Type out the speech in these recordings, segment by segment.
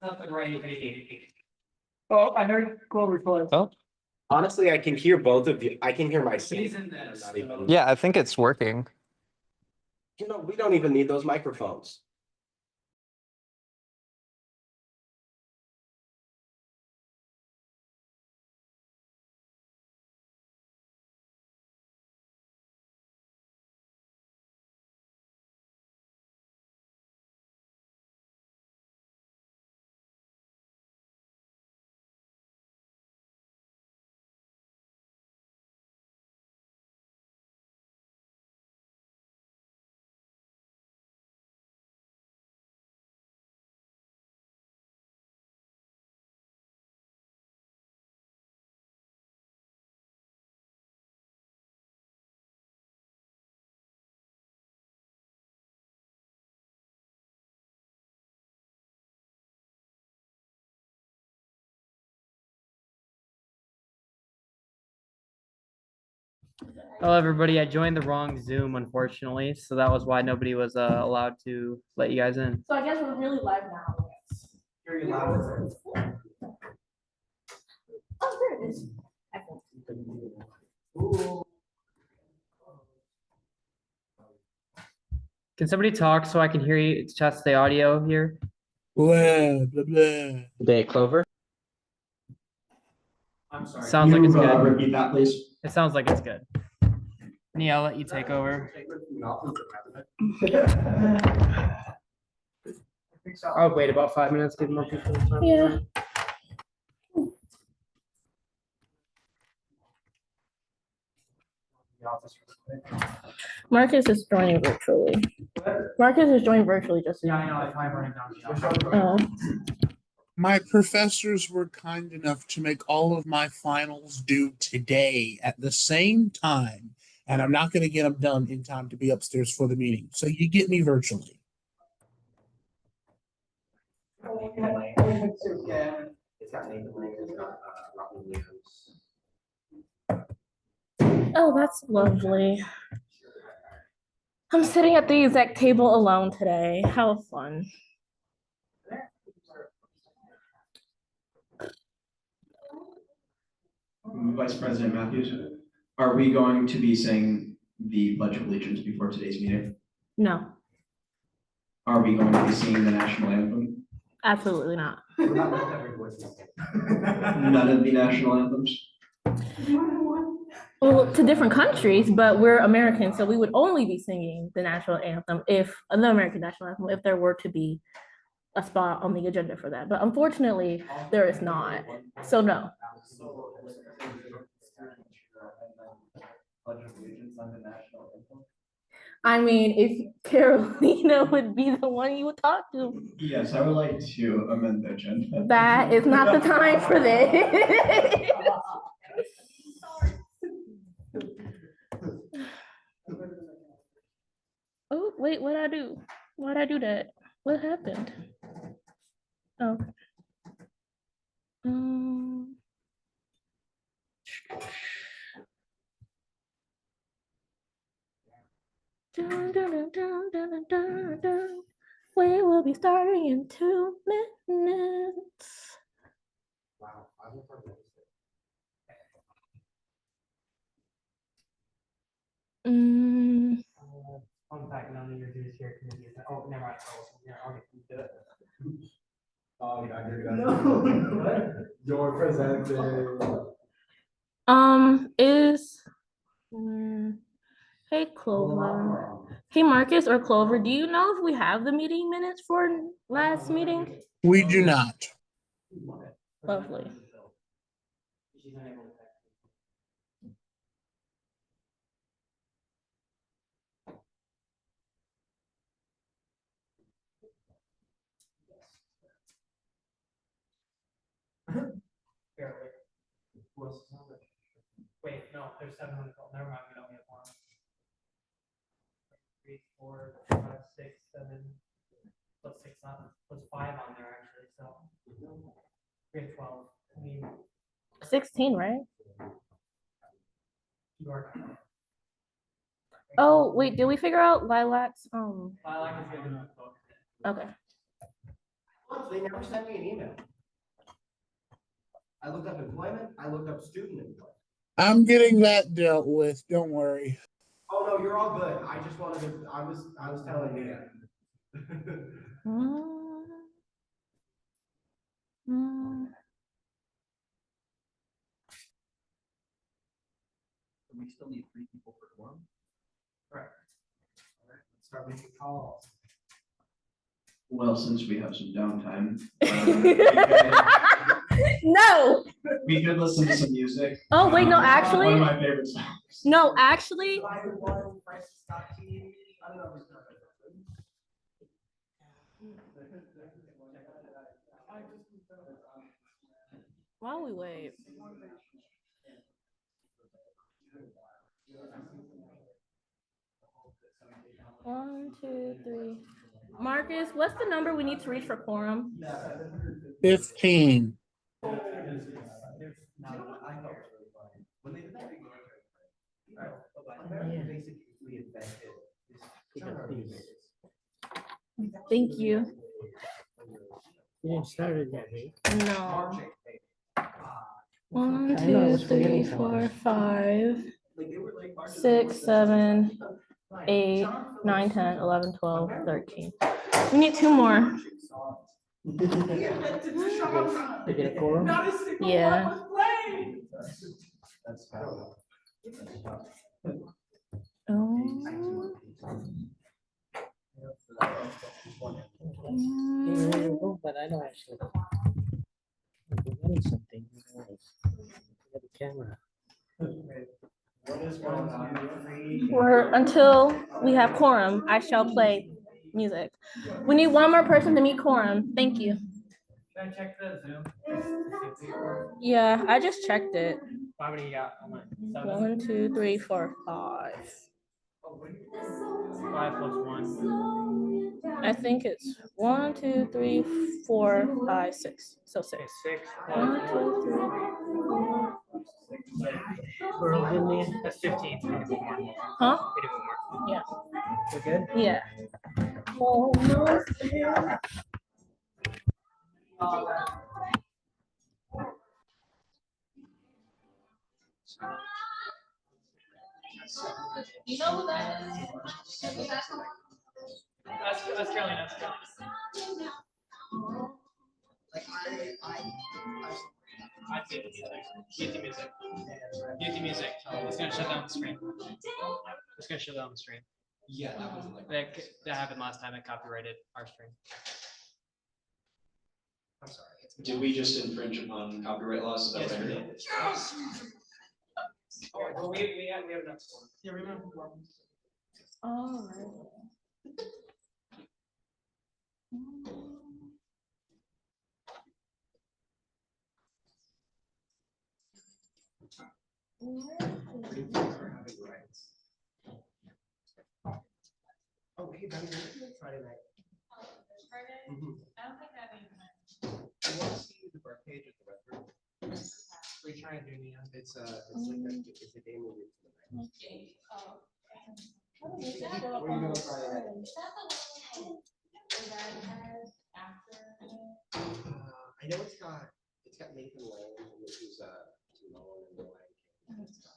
Oh, I heard Clover close. Oh, Honestly, I can hear both of you. I can hear myself. Not even- yeah, I think it's working. You know, we don't even need those microphones. Hello, everybody. I joined the wrong Zoom, unfortunately, so that was why nobody was allowed to let you guys in. So I guess we're really live now. Very loud. Oh, there it is. Can somebody talk so I can hear you? Test the audio here. Blah, blah, blah. Day Clover. I'm sorry. Sounds like it's good. Repeat that, please. It sounds like it's good. Nia, I'll let you take over. I'll wait about 5 minutes, give more people time. Yeah. Marcus is joining virtually. Marcus is joining virtually just. Yeah, I know. That's why I'm running down. Oh. My professors were kind enough to make all of my finals due today at the same time, and I'm not going to get them done in time to be upstairs for the meeting. So you get me virtually. Oh, that's lovely. I'm sitting at the exact table alone today. How fun. Vice President Matthews, are we going to be saying the Pledge of Allegiance before today's meeting? No, Are we going to be singing the national anthem? absolutely not. None of the national anthems? Well, to different countries, but we're Americans, so we would only be singing the national anthem the American national anthem, if there were to be a spot on the agenda for that. But unfortunately, there is not. So no. I mean, if Carolina would be the one you would talk to. Yes, I would like to amend the agenda. That is not the time for this. Oh, wait, what'd I do? Why'd I do that? What happened? Oh. Dun, dun, dun, dun, dun, dun, dun. We will be starting in 2 minutes. Fun fact, none of your dues here can be. Oh, never mind. I'll get you to do it. Oh, yeah, you're You're presenting. Is hey Clover. Hey Marcus or Clover, do you know if we have the meeting minutes for last meeting? We do not. Lovely. Wait, no, there's 7 on the call. Never mind, we don't get one. 3, 4, 5, 6, 7. Plus 6 on, plus 5 on there actually, so. We have 12. I mean, 16, right? you are. Oh, wait, did we figure out Lilac's? Lilac is good enough. Okay. They never sent me an email. I looked up employment, I looked up student employment. I'm getting that dealt with. Don't worry. Oh, no, you're all good. I just wanted to, I was telling you. We still need 3 people for quorum. Correct. All right, let's start making calls. Well, since we have some downtime, No. we could listen to some music. Oh, wait, no, One actually, of my favorite songs. no, actually, while we wait. One, two, three. Marcus, what's the number we need to reach for quorum? 15. Thank you. You didn't start it yet, right? No. 1, I know, I 2, was 3, forgetting 4, 5, 6, 7, 8, 9, 10, 11, 12, 13. We need 2 more. To get a quorum? Yeah. Oh. You're ready to go, but I know actually. We're getting something. We got a camera. Or until we have quorum, I shall play music. We need 1 more person to meet quorum. Thank you. Can I check the Zoom? Yeah, I just checked it. How many you got? 1, 2, 3, 4, 5. 5 plus 1. I think it's 1, 2, 3, 4, 5, 6. So 6. 6. 1, 2, 3. Quorum's in there. That's 15. We need 1 more. Huh? We need 1 more. Yeah. We're good? Yeah. You know who that is? That's Carolina. Mute the music. Mute the music. It's gonna shut down the screen. It's gonna shut down the stream. Yeah, that was like. That happened last time. It copyrighted our stream. I'm sorry. Did we just infringe upon copyright laws? Is that what I heard? Well, we have enough. Yeah, we have enough. All Oh, hey, Benny, Friday night. Mhm. I don't think that means. You want to see the birth page at the Redford? We're trying to do neon. It's a day movie. Where are you going Friday night? I know it's got Nathan Lane, which is Timon and Lang. It's got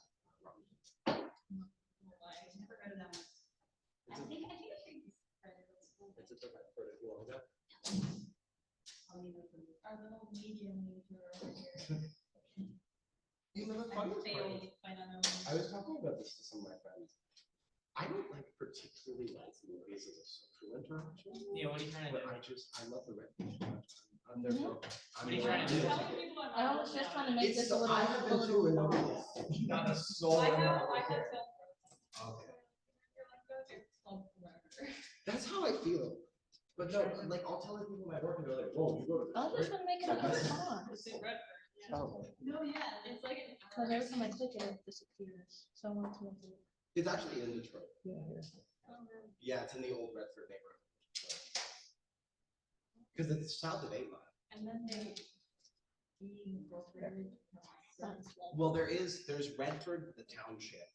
it's a different for if you want to go. Our little medium major over here. You know, the funny part, I was talking about this to some of my friends. I don't like particularly like movies as a social interaction. Yeah, what are you trying to do? But I love the red. I'm there for. What are you trying to do? I was just trying to make It's this a little. I have been too, and nobody's. Not a soul. Okay. That's how I feel. But no, like I'll tell people my work and they're like, whoa, you go to. I was just trying to make it a good song. Oh. No, yeah, it's like. Because every time I click it, it disappears. So I want to make it. It's actually in Detroit. Yeah. Yeah, it's in the old Redford neighborhood. Because it's south of Avon. And then they. Well, there's Redford, the township,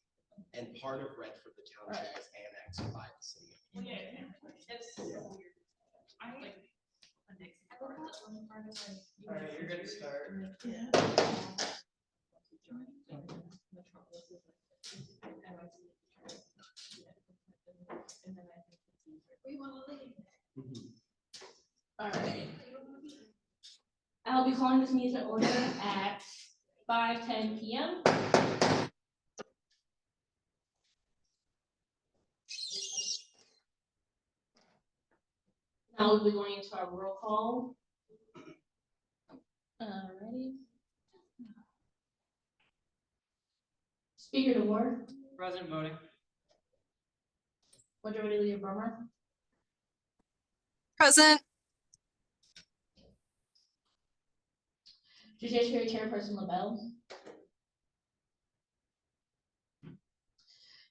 and part of Redford, the township is annexed by the city. Well, yeah, it's weird. I like. Alright, you're good to start. All right. I'll be calling this meeting to order at 5:10 p.m. Now we'll be going into our roll call. Ready? Speaker DeWar, Present voting. Majority Leader Bremer, Present. Judiciary Chairperson LaBelle,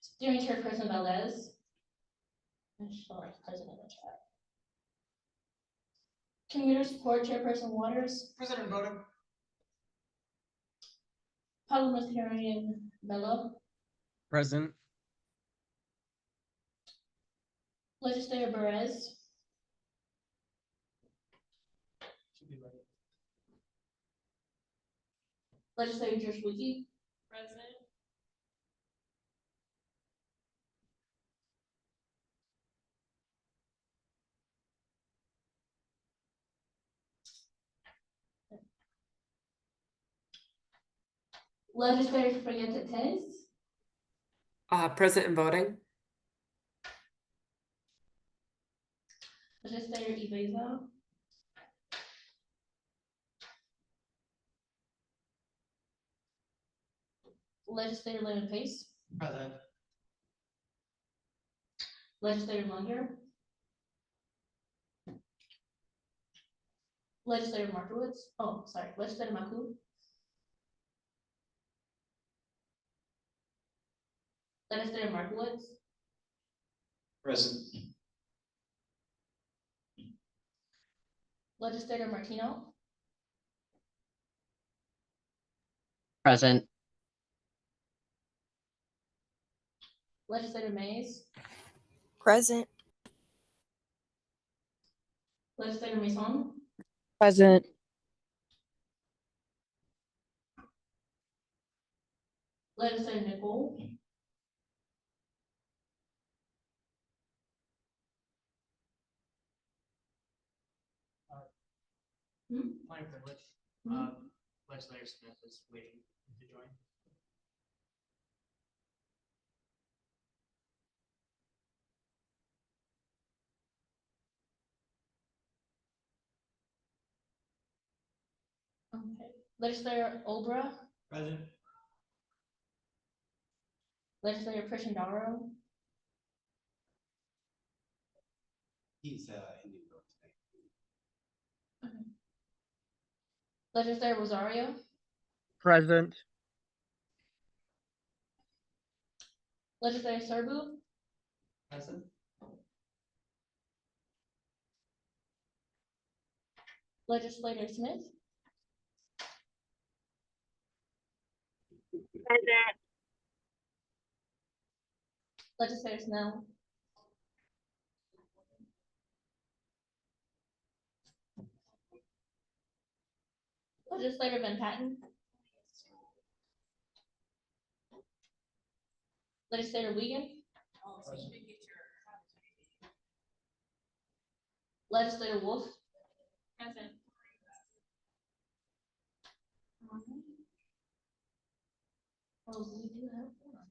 Steering Chairperson Valdez, and Charlotte, President of the chat. Commuter Support Chairperson Waters, President voting. Parliamentarian Bello, Present. Legislator Perez, Should be ready. Legislator Jershwicki, President. Legislator Fayette, Present and voting. Legislator Ibeza, Legislator Lemon Pace, Present. Legislator Munger, Legislator Markowitz, Legislator Maku, Legislator Markowitz, Present. Legislator Martino, Present. Legislator Mays, Present. Legislator Mason, Present. Legislator Nicole, My privilege. Legislator Smith is waiting to join. okay. Legislator Obra, Present. Legislator Prishandaro, He's Indian vote today. Legislator Rosario, Present. Legislator Serbu, Present. Legislator Smith, Legislator Snell, Legislator Van Patten, Legislator Wiegand, Legislator Wolf, Present. oh, we do have one.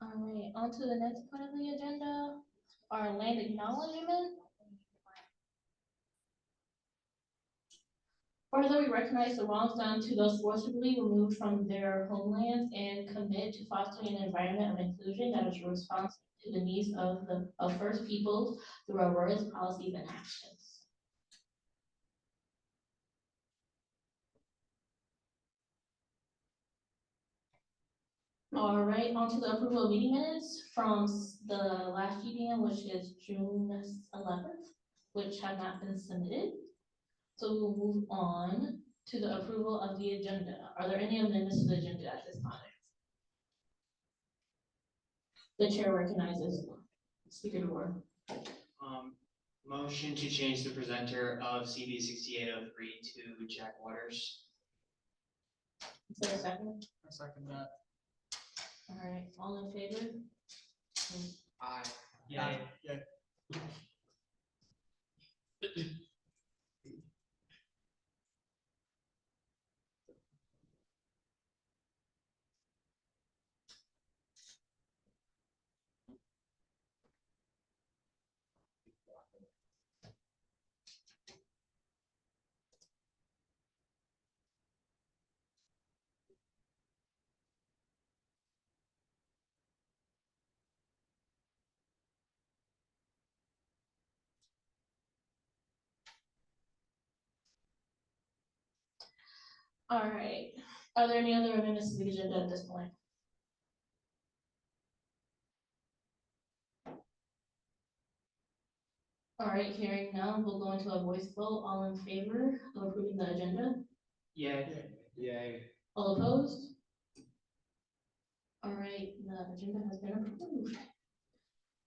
All right, on to the next part of the agenda, our land acknowledgement. Further, we recognize the wrongs done to those forcibly removed from their homelands and commit to fostering an environment of inclusion that is responsive to the needs of First Peoples through our words, policies, and actions. All right, on to the approval of meeting minutes from the last GDM, which is June 11th, which have not been submitted. So we'll move on to the approval of the agenda. Are there any amendments to the agenda at this time? The chair recognizes Speaker DeWar. Motion to change the presenter of CB 6803 to Jack Waters. Is there a second? I second that. All right, all in favor? Aye. Yay. All right, are there any other amendments to the agenda at this point? All right, hearing none, we'll go into a voice vote. All in favor of approving the agenda? Yay. Yay. All opposed? All right, the agenda has been approved.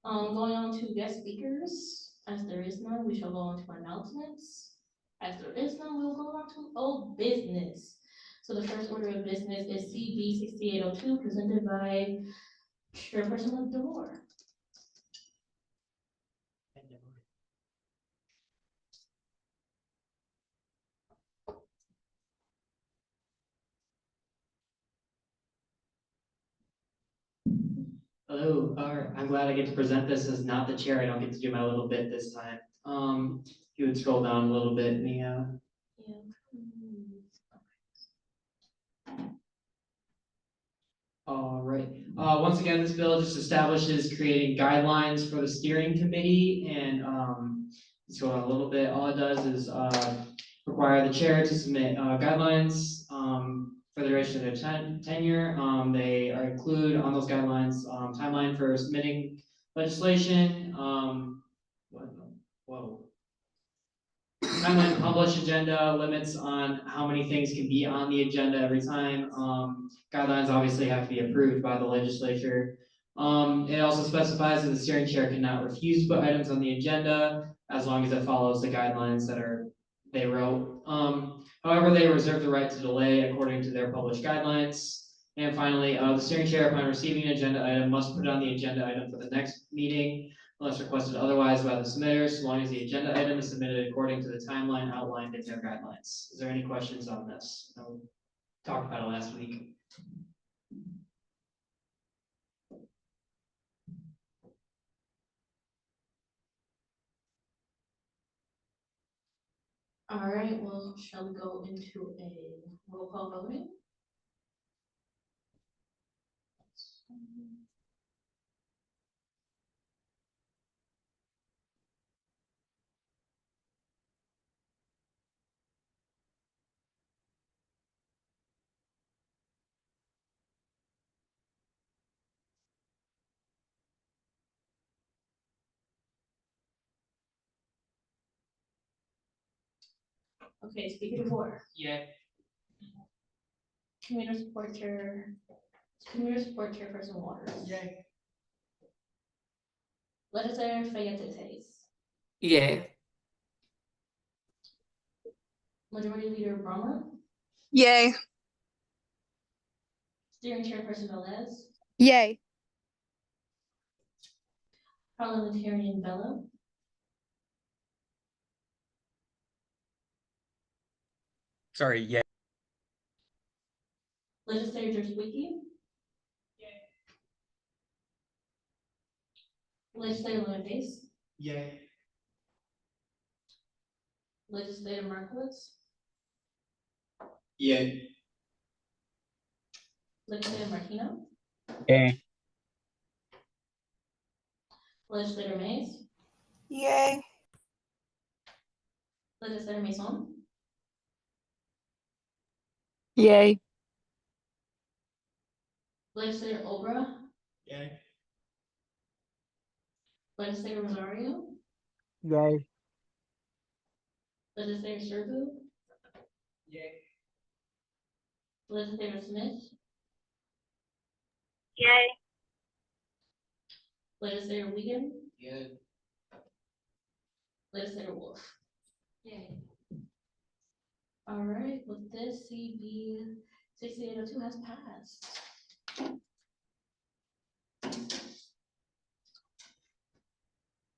Going on to guest speakers, as there is none, we shall go on to announcements. As there is none, we'll go on to old business. So the first order of business is CB 6802, presented by Chairperson DeVore. Hello, I'm glad I get to present this as not the chair. I don't get to do my little bit this time. If you would scroll down a little bit, Mia. All right. Once again, this bill just establishes creating guidelines for the steering committee, and let's go on a little bit. All it does is require the chair to submit guidelines for the duration of their tenure. They are include on those guidelines timeline for submitting legislation. Timeline to publish agenda, limits on how many things can be on the agenda every time. Guidelines obviously have to be approved by the legislature. It also specifies that the steering chair cannot refuse to put items on the agenda as long as it follows the guidelines that they wrote. However, they reserve the right to delay according to their published guidelines. And finally, the steering chair, upon receiving an agenda item, must put it on the agenda item for the next meeting, unless requested otherwise by the submitter, so long as the agenda item is submitted according to the timeline outlined in their guidelines. Is there any questions on this? We talked about it last week. All right, well, shall we go into a roll call voting? Okay, speaking of order. Yeah. Community support chairperson Waters. Yay. Legislator Fayette. Yay. Majority Leader Brummer. Yay. Steering Chairperson Velez. Yay. Parliamentarian Bello. Sorry, yeah. Legislator Squeaky. Legislator Lemonface. Yay. Legislator Markowitz. Yay. Legislator Martino. Yay. Legislator Mays. Yay. Legislator Mason. Yay. Legislator Obra. Yay. Legislator Rosario. Yay. Legislator Serbu. Yay. Legislator Smith. Yay. Legislator Wiegand. Yay. Legislator Wolf. Yay. All right, with this, CB 6802 has passed.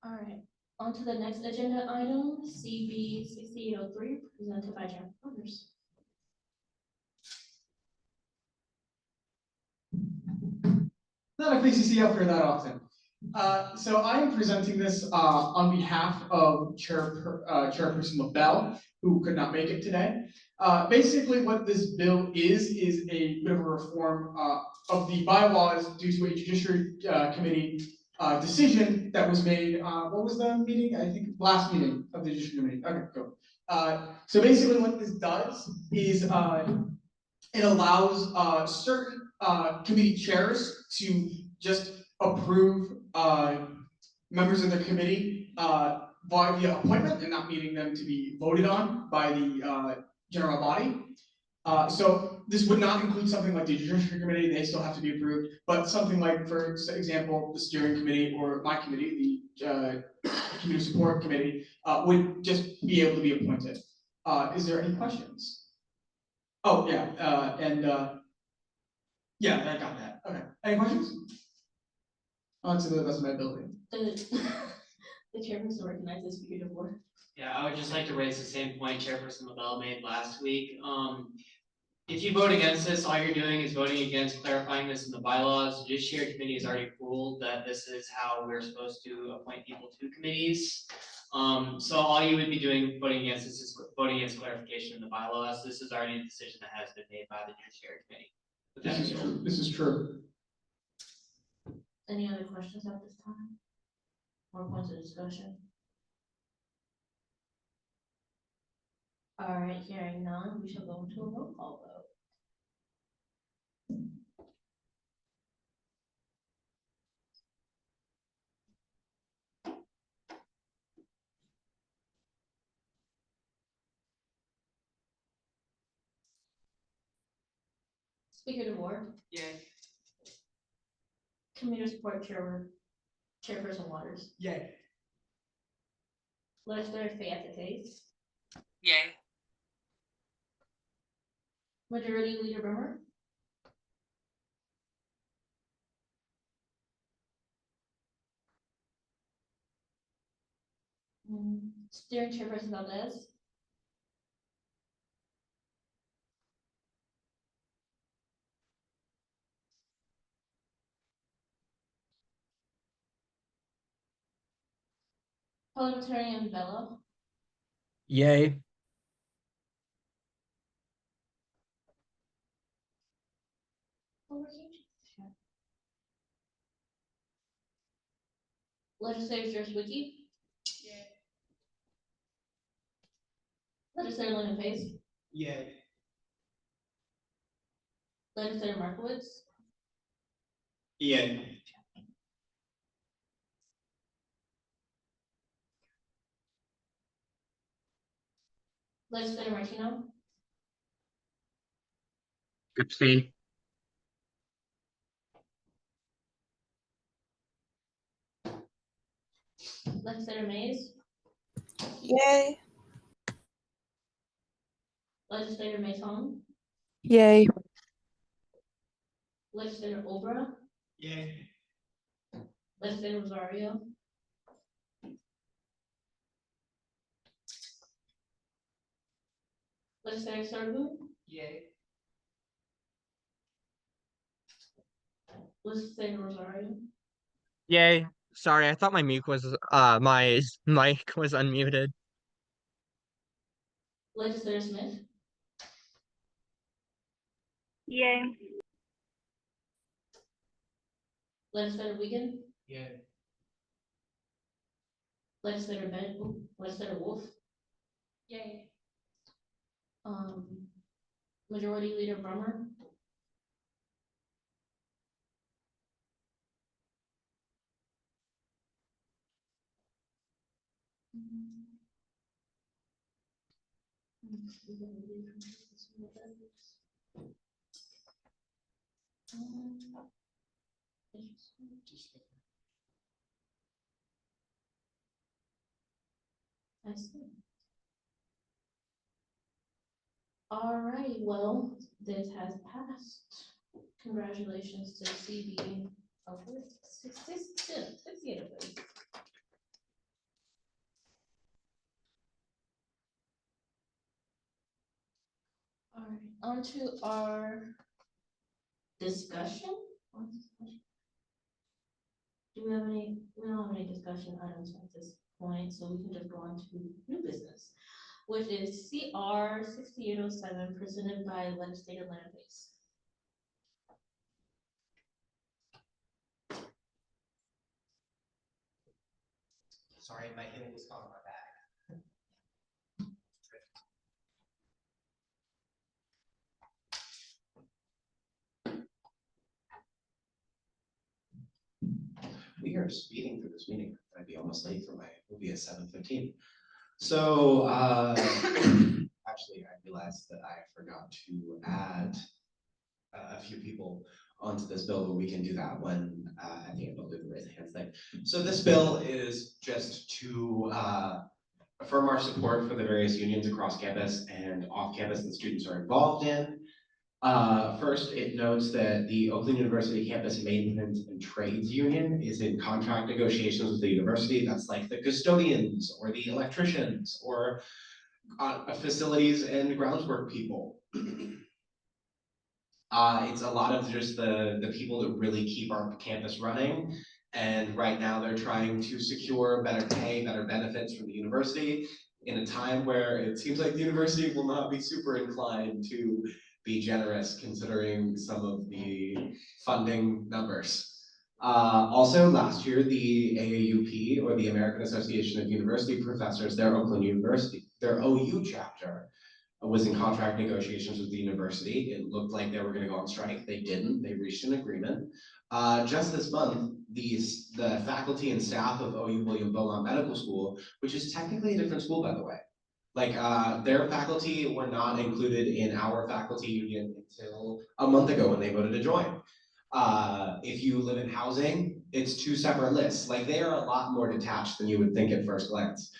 All right, on to the next agenda item, CB 6803, presented by Jennifer Flowers. Not a PCC up here that often. So I am presenting this on behalf of Chairperson LaBelle, who could not make it today. Basically, what this bill is a bit of a reform of the bylaws due to a Judiciary Committee decision that was made. What was the meeting? I think last meeting of the Judiciary Committee. Okay, go. So basically, what this does is it allows certain committee chairs to just approve members of the committee via appointment and not needing them to be voted on by the general body. So this would not include something like the Judiciary Committee, they still have to be approved, but something like, for example, the Steering Committee or my committee, the Community Support Committee, would just be able to be appointed. Is there any questions? Oh, yeah, yeah, I got that. Okay, any questions? On to the best of my ability. The chairperson recognizes speaker DeVore. Yeah, I would just like to raise the same point Chairperson LaBelle made last week. If you vote against this, all you're doing is voting against clarifying this in the bylaws. The Judiciary Committee has already ruled that this is how we're supposed to appoint people to committees. So all you would be doing, voting against this, is voting against clarification in the bylaws. This is already a decision that has been made by the Judiciary Committee. But This that's is it. true, this is true. Any other questions at this time? More points of discussion? All right, hearing none, we shall go into a roll call vote. Speaker DeVore. Yay. Community Support Chairperson Waters. Yay. Legislator Fayette. Yay. Majority Leader Bremer. Steering Chairperson Valdez. Parliamentarian Bella. Yay. Legislator Wiki. Legislator Lyndon Pace. Yay. Legislator Markowitz. Yay. Legislator Martino. Abstain. Legislator Mays. Yay. Legislator Mayton. Yay. Legislator Obra. Yay. Legislator Rosario. Legislator Serbu. Yay. Legislator Rosario. Yay. Sorry, I thought my mic was my mic was unmuted. Legislator Smith. Yay. Legislator Wiegand. Yay. Legislator Legislator Wolf. Yay. Majority Leader Brummer. I see. All right, well, this has passed. Congratulations to CB. Oh, 68 of them. All right, on to our discussion. Do we have any, we don't have any discussion items at this point, so we can just go on to new business, which is CR 6807 presented by legislative land base. Sorry, my hand was caught on my back. We are speeding through this meeting. I'd be almost late for my movie at 7:15. So, actually, I realized that I forgot to add a few people onto this bill, but we can do that when at the end of the raise hands thing. So this bill is just to affirm our support for the various unions across campus and off campus that students are involved in. First, it notes that the Oakland University Campus Maintenance and Trades Union is in contract negotiations with the university. That's like the custodians or the electricians or facilities and groundswork people. It's a lot of just the people that really keep our campus running. And right now they're trying to secure better pay, better benefits from the university in a time where it seems like the university will not be super inclined to be generous considering some of the funding numbers. Also last year, the AAUP, or the American Association of University Professors, their Oakland University, their OU chapter, was in contract negotiations with the university. It looked like they were going to go on strike. They didn't. They reached an agreement. Just this month, the faculty and staff of OU William Beaumont Medical School, which is technically a different school, by the way, like their faculty were not included in our faculty union until a month ago when they voted to join. If you live in housing, it's two separate lists. Like they are a lot more detached than you would think at first glance.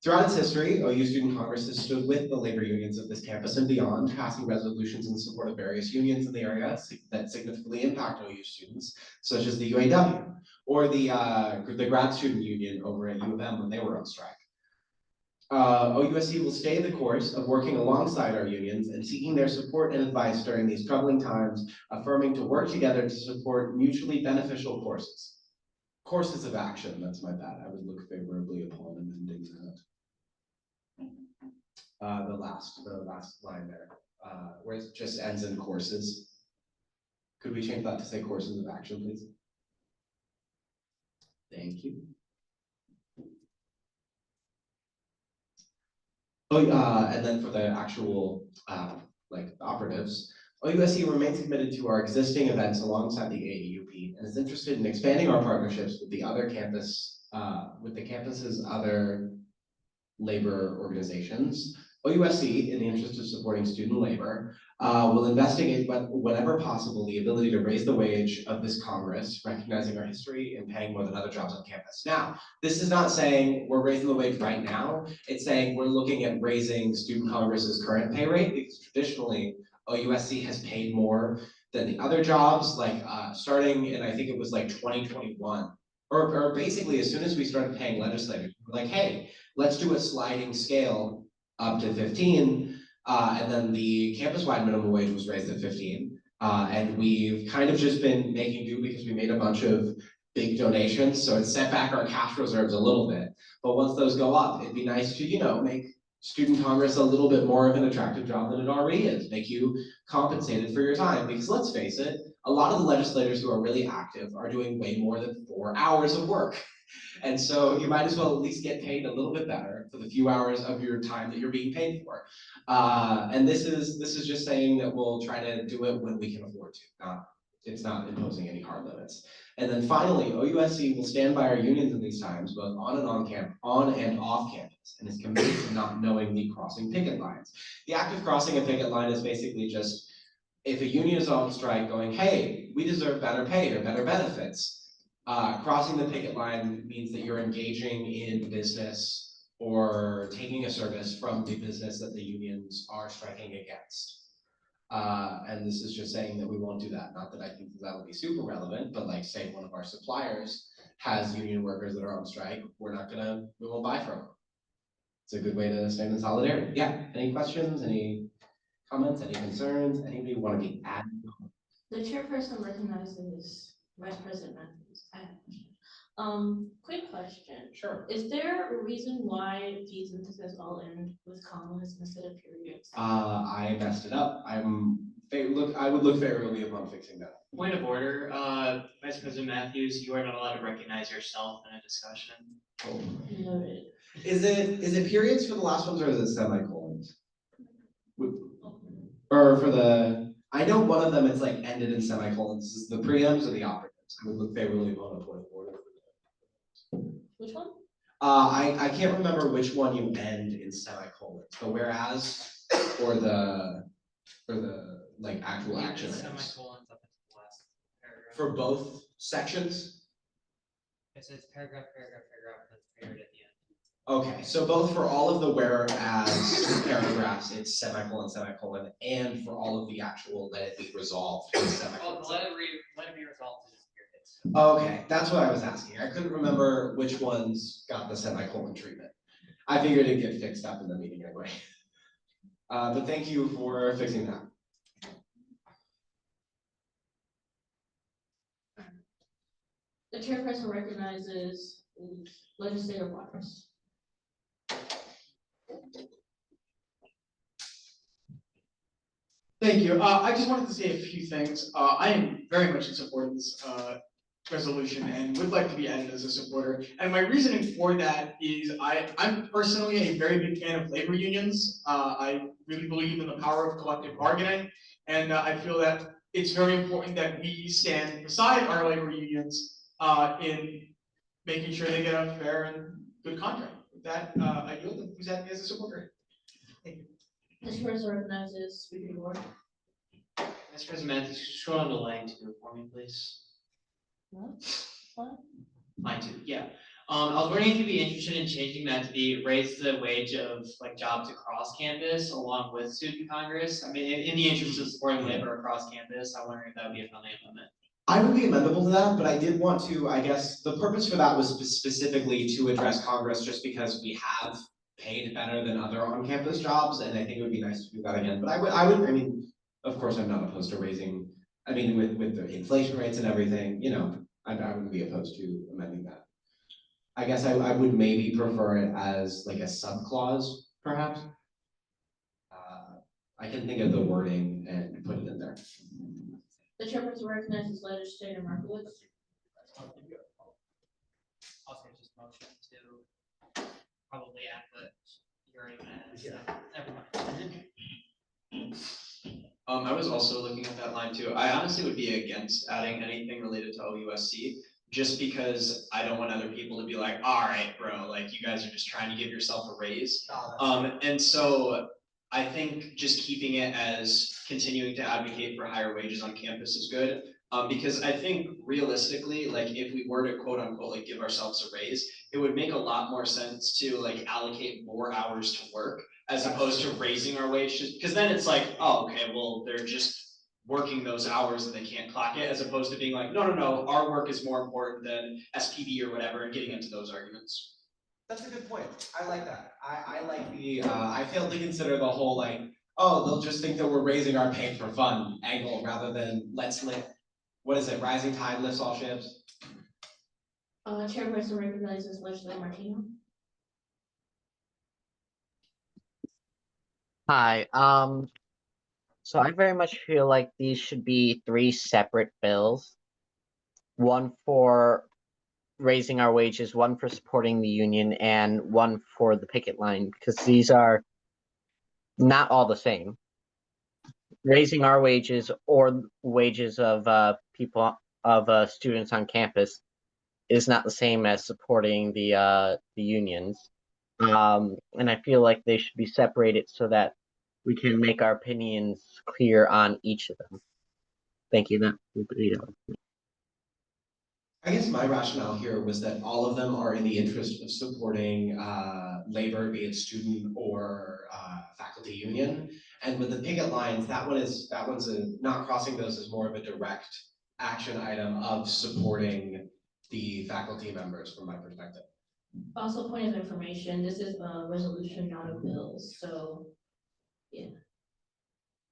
Throughout its history, OU Student Congress has stood with the labor unions of this campus and beyond, passing resolutions in support of various unions in the area that significantly impact OU students, such as the UAW, or the grad student union over at U of M when they were on strike. OUSC will stay the course of working alongside our unions and seeking their support and advice during these troubling times, affirming to work together to support mutually beneficial courses. Courses of action, that's my bad. I would look favorably upon amending that. The last line there, where it just ends in courses. Could we change that to say courses of action, please? Thank you. Oh, and then for the actual like operatives, OUSC remains committed to our existing events alongside the AAUP and is interested in expanding our partnerships with the other campus, with the campus's other labor organizations. OUSC, in the interest of supporting student labor, will investigate whenever possible the ability to raise the wage of this Congress, recognizing our history and paying more than other jobs on campus. Now, this is not saying we're raising the wage right now. It's saying we're looking at raising Student Congress's current pay rate because traditionally OUSC has paid more than the other jobs, like starting in, I think it was like 2021, or basically as soon as we started paying legislators, we're like, hey, let's do a sliding scale up to 15, and then the campus-wide minimum wage was raised at 15, and we've kind of just been making do because we made a bunch of big donations, so it set back our cash reserves a little bit. But once those go up, it'd be nice to, you know, make Student Congress a little bit more of an attractive job than it already is, make you compensated for your time, because let's face it, a lot of the legislators who are really active are doing way more than 4 hours of work. And so you might as well at least get paid a little bit better for the few hours of your time that you're being paid for. And this is just saying that we'll try to do it when we can afford to. It's not imposing any hard limits. And then finally, OUSC will stand by our unions in these times, both on and off campus, and is committed to not knowingly crossing picket lines. The act of crossing a picket line is basically just, if a union is on strike going, hey, we deserve better pay or better benefits, crossing the picket line means that you're engaging in business or taking a service from the business that the unions are striking against. And this is just saying that we won't do that. Not that I think that would be super relevant, but like say one of our suppliers has union workers that are on strike, we won't buy from them. It's a good way to stand in solidarity. Yeah, any questions, any comments, any concerns, anybody want to be added? The chairperson recognizes Vice President Matthews. I have a question. Quick question. Sure. Is there a reason why these sentences all end with commas instead of periods? I messed it up. I would look favorably upon fixing that. Point of order, Vice President Matthews, you are not allowed to recognize yourself in a discussion. Oh. Noted. Is it periods for the last ones or is it semicolons? Or for the, I know one of them it's like ended in semicolons. Is the preempts or the operatives? I would look favorably upon a point of order. Which one? I can't remember which one you end in semicolons, the whereas or the like actual action items. Semicolons up into the last paragraph. For both sections? It says paragraph, paragraph, paragraph, and then period at the end. Okay, so both for all of the whereas paragraphs, it's semicolon, semicolon, and for all of the actual let it be resolved, it's semicolon. Let it be resolved to just periods. Okay, that's what I was asking. I couldn't remember which ones got the semicolon treatment. I figured it'd get fixed up in the meeting anyway. But thank you for fixing that. The chairperson recognizes legislative waters. Thank you. I just wanted to say a few things. I am very much in support of this resolution and would like to be added as a supporter. And my reasoning for that is I'm personally a very big fan of labor unions. I really believe in the power of collective bargaining. And I feel that it's very important that we stand beside our labor unions in making sure they get a fair and good contract. With that, I yield and who's acting as a supporter. Thank you. This person recognizes Speaker DeWart. Vice President Matthews, scroll on to line 2 for me, please. What? Line 2, yeah. I was wondering if you'd be interested in changing that to be raise the wage of like jobs across campus along with student congress. I mean, in the interest of supporting labor across campus, I'm wondering if that would be a friendly amendment. I would be amenable to that, but I did want to, I guess, the purpose for that was specifically to address Congress just because we have paid better than other on-campus jobs, and I think it would be nice to do that again. But I mean, of course, I'm not opposed to raising, I mean, with the inflation rates and everything, you know, I wouldn't be opposed to amending that. I guess I would maybe prefer it as like a subclause, perhaps. I can think of the wording and put it in there. The chairperson recognizes legislator Markowitz. Also just motion to probably add what you're already gonna add, so never mind. I was also looking at that line too. I honestly would be against adding anything related to OUSC, just because I don't want other people to be like, all right, bro, like you guys are just trying to give yourself a raise. And so I think just keeping it as continuing to advocate for higher wages on campus is good. Because I think realistically, like if we were to quote unquote like give ourselves a raise, it would make a lot more sense to like allocate more hours to work as opposed to raising our wages. Because then it's like, oh, okay, well, they're just working those hours and they can't clock it, as opposed to being like, no, our work is more important than SPD or whatever, and getting into those arguments. That's a good point. I like that. I like the, I failed to consider the whole like, oh, they'll just think that we're raising our pay for fun angle rather than let's lift, what is it, rising tide lifts all ships? Chairperson recognizes legislator Martino. Hi, so I very much feel like these should be 3 separate bills. One for raising our wages, one for supporting the union, and one for the picket line, because these are not all the same. Raising our wages or wages of students on campus is not the same as supporting the unions. And I feel like they should be separated so that we can make our opinions clear on each of them. Thank you. That would be I guess my rationale here was that all of them are in the interest of supporting labor, be it student or faculty union. And with the picket lines, that one's not crossing those is more of a direct action item of supporting the faculty members from my perspective. Also, point of information, this is a resolution, not a bill, so, yeah.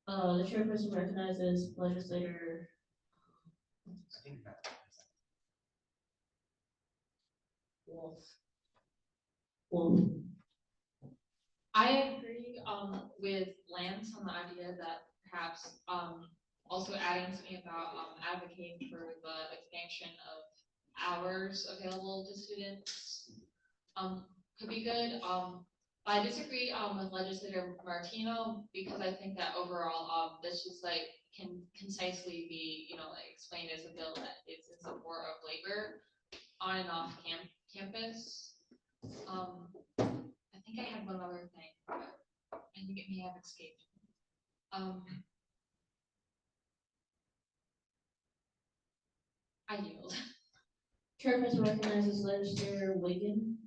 The chairperson recognizes legislator. I think that. Wolf. Wolf. I agree, with Lance on the idea that perhaps, also adding something about, advocating for the expansion of hours available to students, could be good. I disagree, with legislator Martino, because I think that overall, this just like can concisely be, like explained as a bill that is in support of labor on and off campus. I think I had one other thing, but I think it may have escaped. I yield. Chairperson recognizes legislator Wiggin.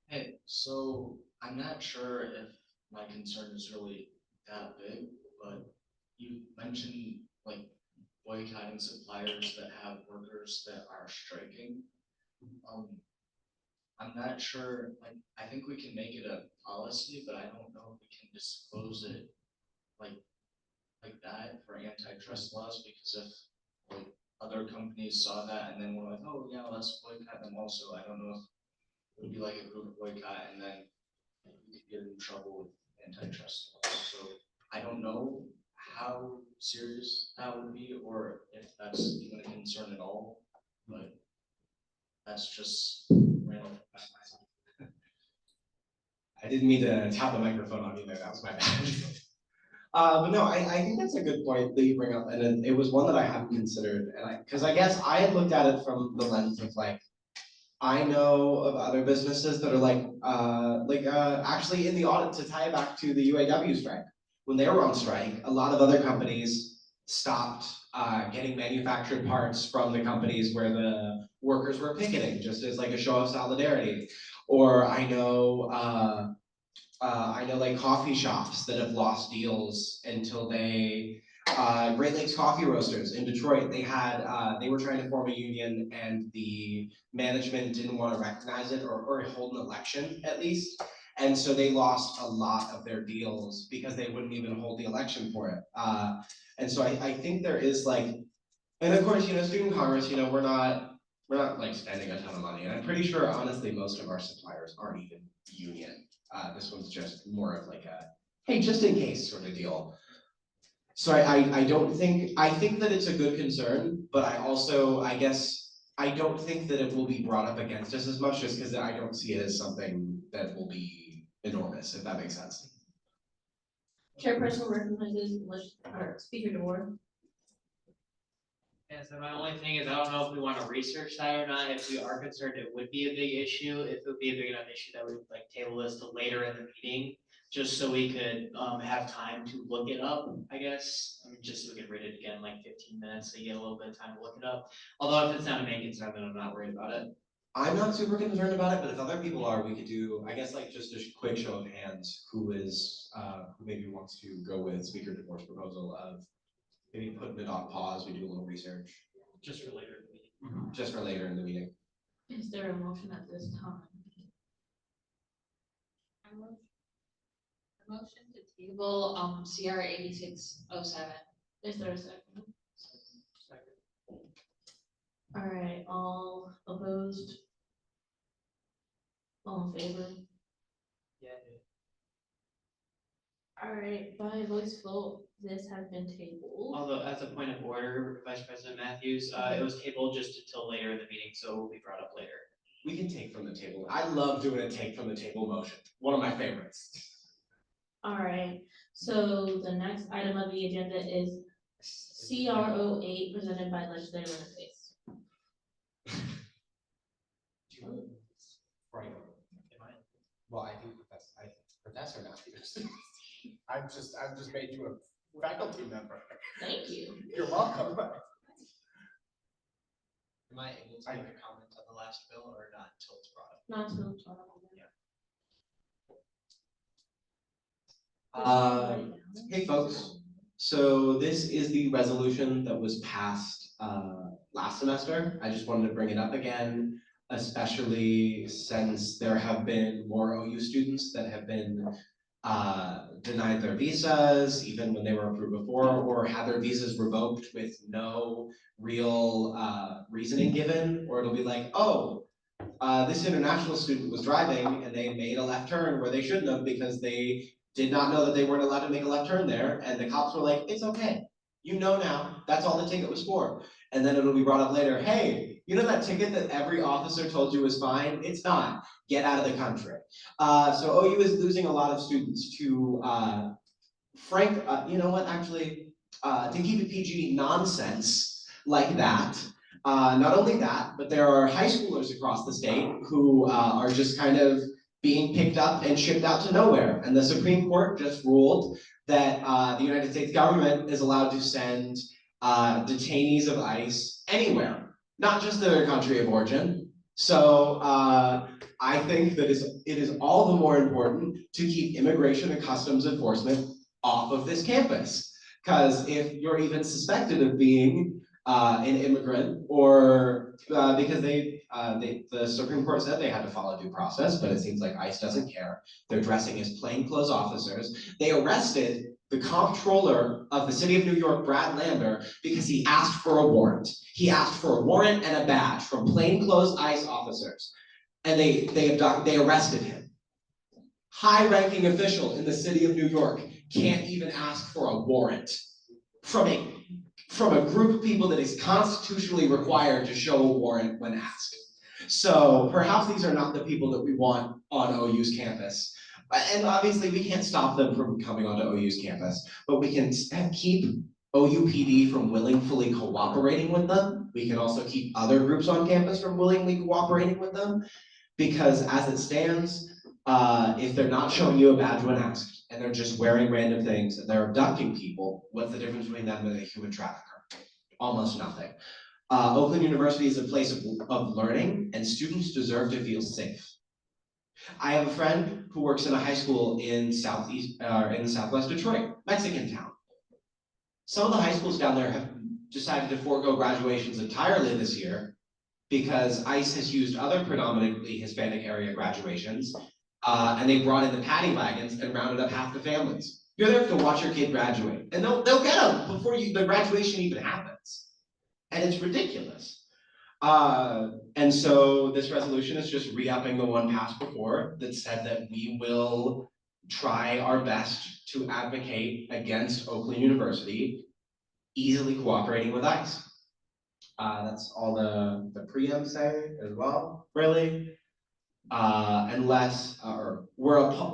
Hey, so I'm not sure if my concern is really that big, but you mentioned like boycotting suppliers that have workers that are striking. I'm not sure, like, I think we can make it a policy, but I don't know if we can disclose it like that for antitrust laws, because if like other companies saw that and then were like, oh yeah, let's boycott them also, I don't know if it would be like a group boycott and then we could get in trouble with antitrust laws. So I don't know how serious that would be or if that's even a concern at all, but that's just random. I didn't mean to tap the microphone on you there, that was my bad. But no, I think that's a good point that you bring up, and it was one that I hadn't considered, and because I guess I had looked at it from the lens of like, I know of other businesses that are actually in the audit, to tie it back to the UAW strike. When they were on strike, a lot of other companies stopped getting manufactured parts from the companies where the workers were picketing, just as like a show of solidarity. Or I know like coffee shops that have lost deals until they, Great Lakes Coffee Roasters in Detroit, they were trying to form a union and the management didn't want to recognize it or hold an election at least. And so they lost a lot of their deals because they wouldn't even hold the election for it. And so I think there is like, and of course, student Congress, we're not like spending a ton of money. And I'm pretty sure, honestly, most of our suppliers aren't even union. This one's just more of like a, hey, just in case sort of deal. So I think that it's a good concern, but I guess, I don't think that it will be brought up against us as much just because I don't see it as something that will be enormous, if that makes sense. Chairperson recognizes Speaker DeWard. Yeah, so my only thing is, I don't know if we want to research that or not. If we are concerned it would be a big issue, if it would be a big enough issue that we would like table this to later in the meeting, just so we could have time to look it up, I guess. I mean, just so we could read it again in like 15 minutes, so you get a little bit of time to look it up. Although if it's not a main concern, then I'm not worried about it. I'm not super concerned about it, but if other people are, we could do, I guess, like just a quick show of hands, who maybe wants to go with Speaker DeWard's proposal of maybe putting it on pause, we do a little research. Just for later in the meeting. Just for later in the meeting. Is there a motion at this time? A motion to table, CR 8607. Is there a second? All right, all opposed? All in favor? Yeah. All right, by voice vote, this has been tabled. Although, as a point of order, Vice President Matthews, it was tabled just until later in the meeting, so it will be brought up later. We can take from the table. I love doing a take from the table motion. One of my favorites. All right, so the next item of the agenda is CR08 presented by legislator Leatherface. Right. Well, I think that's Professor Matthews. I've just made you a faculty member. Thank you. You're welcome. Am I able to make a comment on the last bill or not until it's brought up? Not to. Hey folks, so this is the resolution that was passed last semester. I just wanted to bring it up again, especially since there have been more OU students that have been denied their visas, even when they were approved before, or had their visas revoked with no real reasoning given, or it'll be like, oh, this international student was driving and they made a left turn where they shouldn't have because they did not know that they weren't allowed to make a left turn there, and the cops were like, it's okay. You know now, that's all the ticket was for. And then it'll be brought up later, hey, you know that ticket that every officer told you was fine? It's not. Get out of the country. So OU is losing a lot of students to you know what, actually, to keep it PG, nonsense like that. Not only that, but there are high schoolers across the state who are just kind of being picked up and shipped out to nowhere. And the Supreme Court just ruled that the United States government is allowed to send detainees of ICE anywhere, not just their country of origin. So I think that it is all the more important to keep immigration and customs enforcement off of this campus. Because if you're even suspected of being an immigrant, or because the Supreme Court said they had to follow due process, but it seems like ICE doesn't care. They're dressing as plainclothes officers. They arrested the comptroller of the city of New York, Brad Lander, because he asked for a warrant. He asked for a warrant and a badge from plainclothes ICE officers, and they arrested him. High-ranking official in the city of New York can't even ask for a warrant from a group of people that is constitutionally required to show a warrant when asked. So perhaps these are not the people that we want on OU's campus. And obviously we can't stop them from coming onto OU's campus, but we can keep OUPD from willingly cooperating with them. We can also keep other groups on campus from willingly cooperating with them, because as it stands, if they're not showing you a badge when asked, and they're just wearing random things, and they're abducting people, what's the difference between them and a human trafficker? Almost nothing. Oakland University is a place of learning, and students deserve to feel safe. I have a friend who works in a high school in Southwest Detroit, Mexican town. Some of the high schools down there have decided to forego graduations entirely this year because ICE has used other predominantly Hispanic area graduations, and they brought in the paddy wagons and rounded up half the families. You're there to watch your kid graduate, and they'll get them before the graduation even happens. And it's ridiculous. And so this resolution is just re-upping the one passed before that said that we will try our best to advocate against Oakland University easily cooperating with ICE. That's all the preamps say as well, really.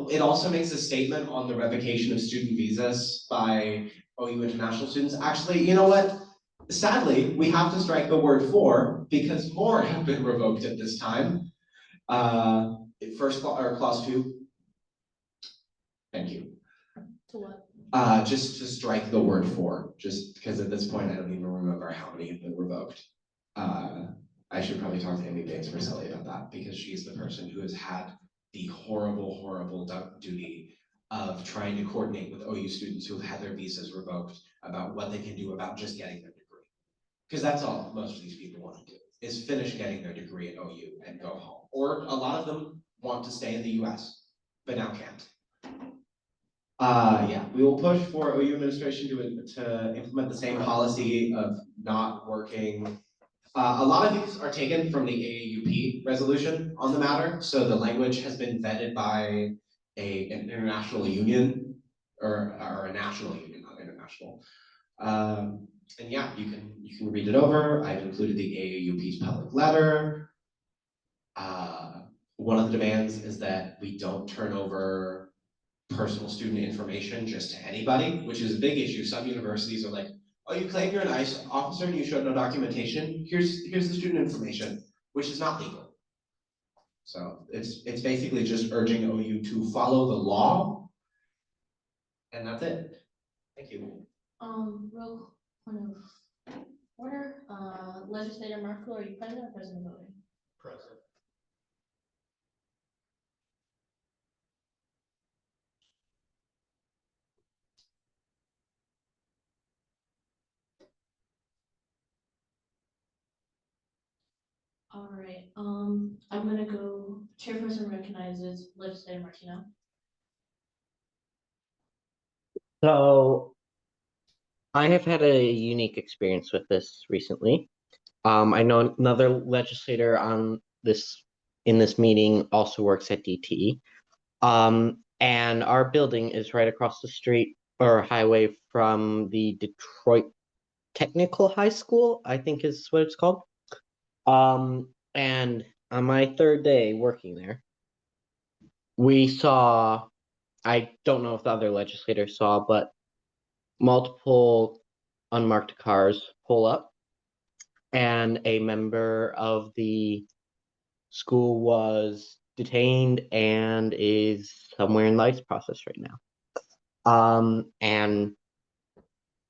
It also makes a statement on the revocation of student visas by OU international students. Actually, you know what? Sadly, we have to strike the word "for" because more have been revoked at this time. Clause 2. Thank you. To what? Just to strike the word "for," just because at this point I don't even remember how many have been revoked. I should probably talk to Amy Bates Marcelli about that, because she's the person who has had the horrible, horrible duty of trying to coordinate with OU students who have had their visas revoked about what they can do about just getting their degree. Because that's all most of these people want to do, is finish getting their degree at OU and go home. Or a lot of them want to stay in the US, but now can't. Yeah, we will push for OU administration to implement the same policy of not working. A lot of these are taken from the AAUP resolution on the matter, so the language has been vetted by an international union, or a national union, not international. And yeah, you can read it over. I've included the AAUP's public letter. One of the demands is that we don't turn over personal student information just to anybody, which is a big issue. Some universities are like, oh, you claim you're an ICE officer and you showed no documentation. Here's the student information, which is not legal. So it's basically just urging OU to follow the law, and that's it. Thank you. Real point of Order, legislator Marco, are you present or present voting? Present. All right, I'm gonna go, chairperson recognizes legislator Martino. So I have had a unique experience with this recently. I know another legislator on this in this meeting also works at DT. And our building is right across the street or highway from the Detroit Technical High School, I think is what it's called. And on my third day working there, we saw, I don't know if the other legislators saw, but multiple unmarked cars pull up, and a member of the school was detained and is somewhere in the ICE process right now. And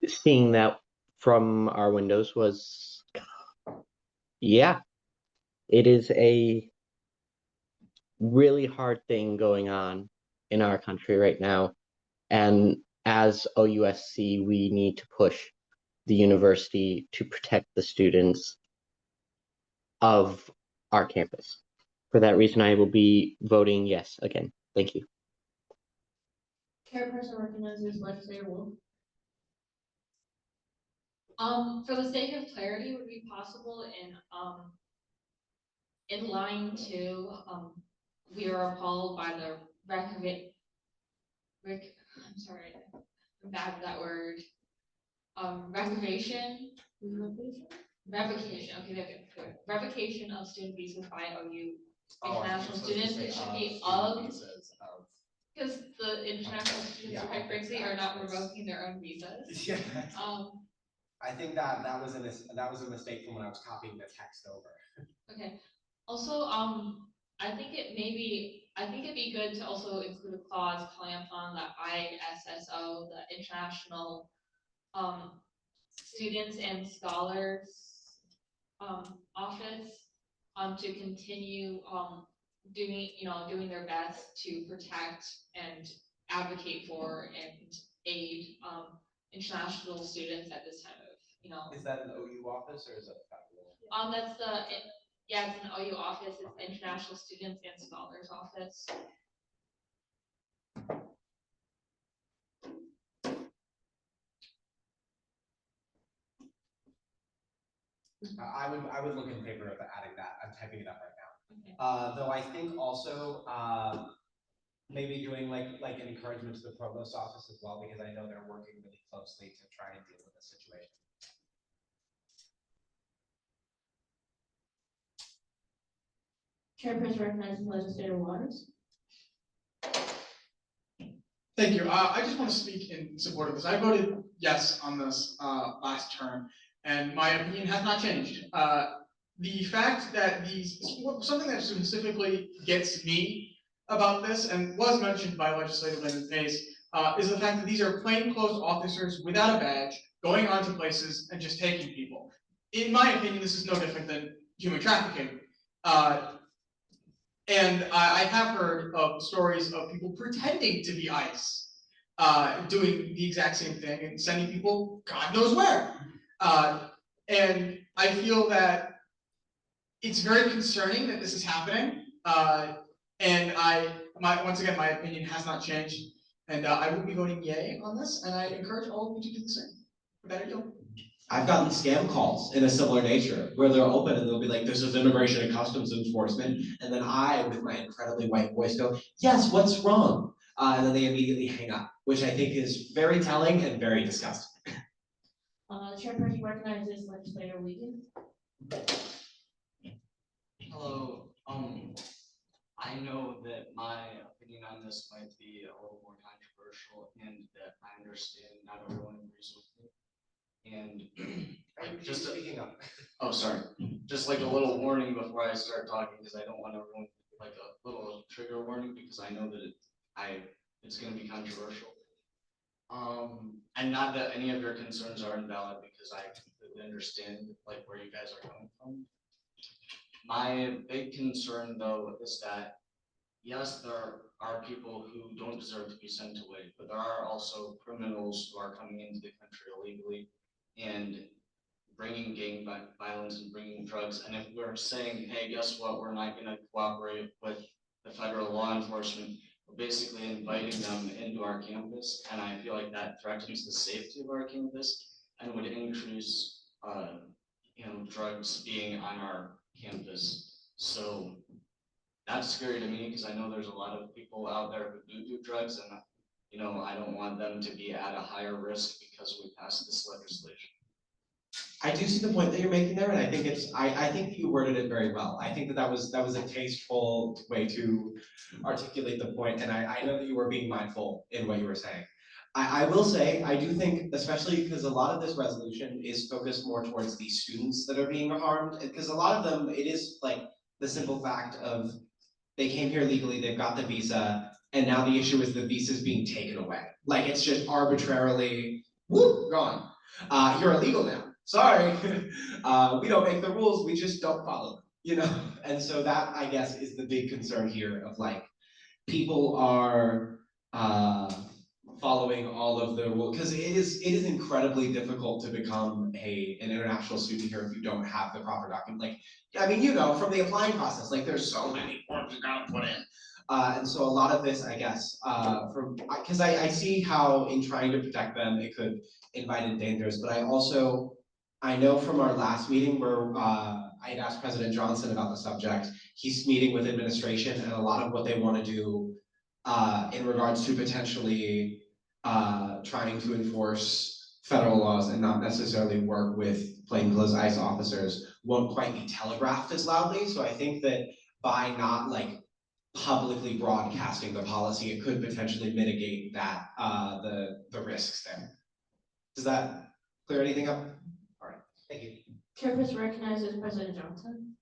seeing that from our windows was, yeah, it is a really hard thing going on in our country right now. And as OUSC, we need to push the university to protect the students of our campus. For that reason, I will be voting yes again. Thank you. Chairperson recognizes legislator Wolf. For the sake of clarity, would it be possible in line two, we are appalled by the I'm sorry, I'm bad with that word. Revocation, okay, there. Revocation of student visas by OU international students, it should be because the international students, quite frankly, are not revoking their own visas. Yeah. I think that was a mistake from when I was copying the text over. Okay, also, I think it'd be good to also include a clause calling upon the ISSO, the International Students and Scholars Office, to continue doing their best to protect and advocate for and aid international students at this time of Is that an OU office or is it federal? It's an OU office, it's the International Students and Scholars Office. I would look in favor of adding that. I'm typing it up right now. Okay. Though I think also maybe doing like an encouragement to the provost office as well, because I know they're working really closely to try and deal with this situation. Chairperson recognizes legislator Waters. Thank you. I just want to speak in support of this. I voted yes on this last term, and my opinion has not changed. The fact that something that specifically gets me about this and was mentioned by legislator Lyndon Pace is the fact that these are plainclothes officers without a badge going onto places and just taking people. In my opinion, this is no different than human trafficking. And I have heard of stories of people pretending to be ICE, doing the exact same thing and sending people God knows where. And I feel that it's very concerning that this is happening. And once again, my opinion has not changed. And I will be voting yay on this, and I encourage all of you to do the same. With that, I yield. I've gotten scam calls in a similar nature where they're open and they'll be like, this is Immigration and Customs Enforcement. And then I, with my incredibly white voice, go, yes, what's wrong? And then they immediately hang up, which I think is very telling and very disgusting. Chairperson recognizes legislator Wiegand. Hello, I know that my opinion on this might be a little more controversial and that I understand not everyone agrees with me. And just speaking up. Oh, sorry. Just like a little warning before I start talking, because I don't want everyone like a little trigger warning, because I know that it's going to be controversial. And not that any of your concerns are invalid, because I completely totally understand like where you guys are coming from. My big concern though is that, yes, there are people who don't deserve to be sent away, but there are also criminals who are coming into the country illegally and bringing violence and bringing drugs. And if we're saying, hey, guess what, we're not gonna cooperate with the federal law enforcement, we're basically inviting them into our campus. And I feel like that threatens the safety of our campus and would increase, drugs being on our campus. So that's scary to me because I know there's a lot of people out there who do drugs, and I don't want them to be at a higher risk because we passed this legislation. I do see the point that you're making there, and I think I think you worded it very well. I think that was a tasteful way to articulate the point, and I know that you were being mindful in what you were saying. I will say, I do think, especially because a lot of this resolution is focused more towards the students that are being harmed, because a lot of them, it is like the simple fact of they came here legally, they've got the visa, and now the issue is the visa is being taken away. Like it's just arbitrarily, whoop, gone. You're illegal now. Sorry, we don't make the rules, we just don't follow them, And so that, I guess, is the big concern here of like, people are following all of the rules, because it is incredibly difficult to become an international student here if you don't have the proper document. Like, I mean, from the applying process, like there's so many forms you gotta put in. And so a lot of this, I guess, because I see how in trying to protect them, it could invite in dangers, but I know from our last meeting where I had asked President Johnson about the subject, he's meeting with administration, and a lot of what they want to do in regards to potentially trying to enforce federal laws and not necessarily work with plainclothes ICE officers won't quite be telegraphed as loudly. So I think that by not like publicly broadcasting the policy, it could potentially mitigate that the risks there. Does that clear anything up? All right, thank you. Chairperson recognizes President Johnson.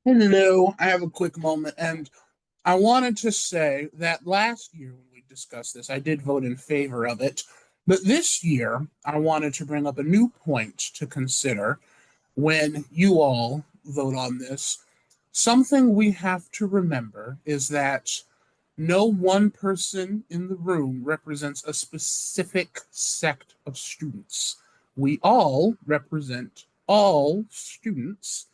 Hello, I have a quick moment, and I wanted to say that last year when we discussed this, I did vote in favor of it. But this year, I wanted to bring up a new point to consider when you all vote on this. Something we have to remember is that no one person in the room represents a specific sect of students. We all represent all students,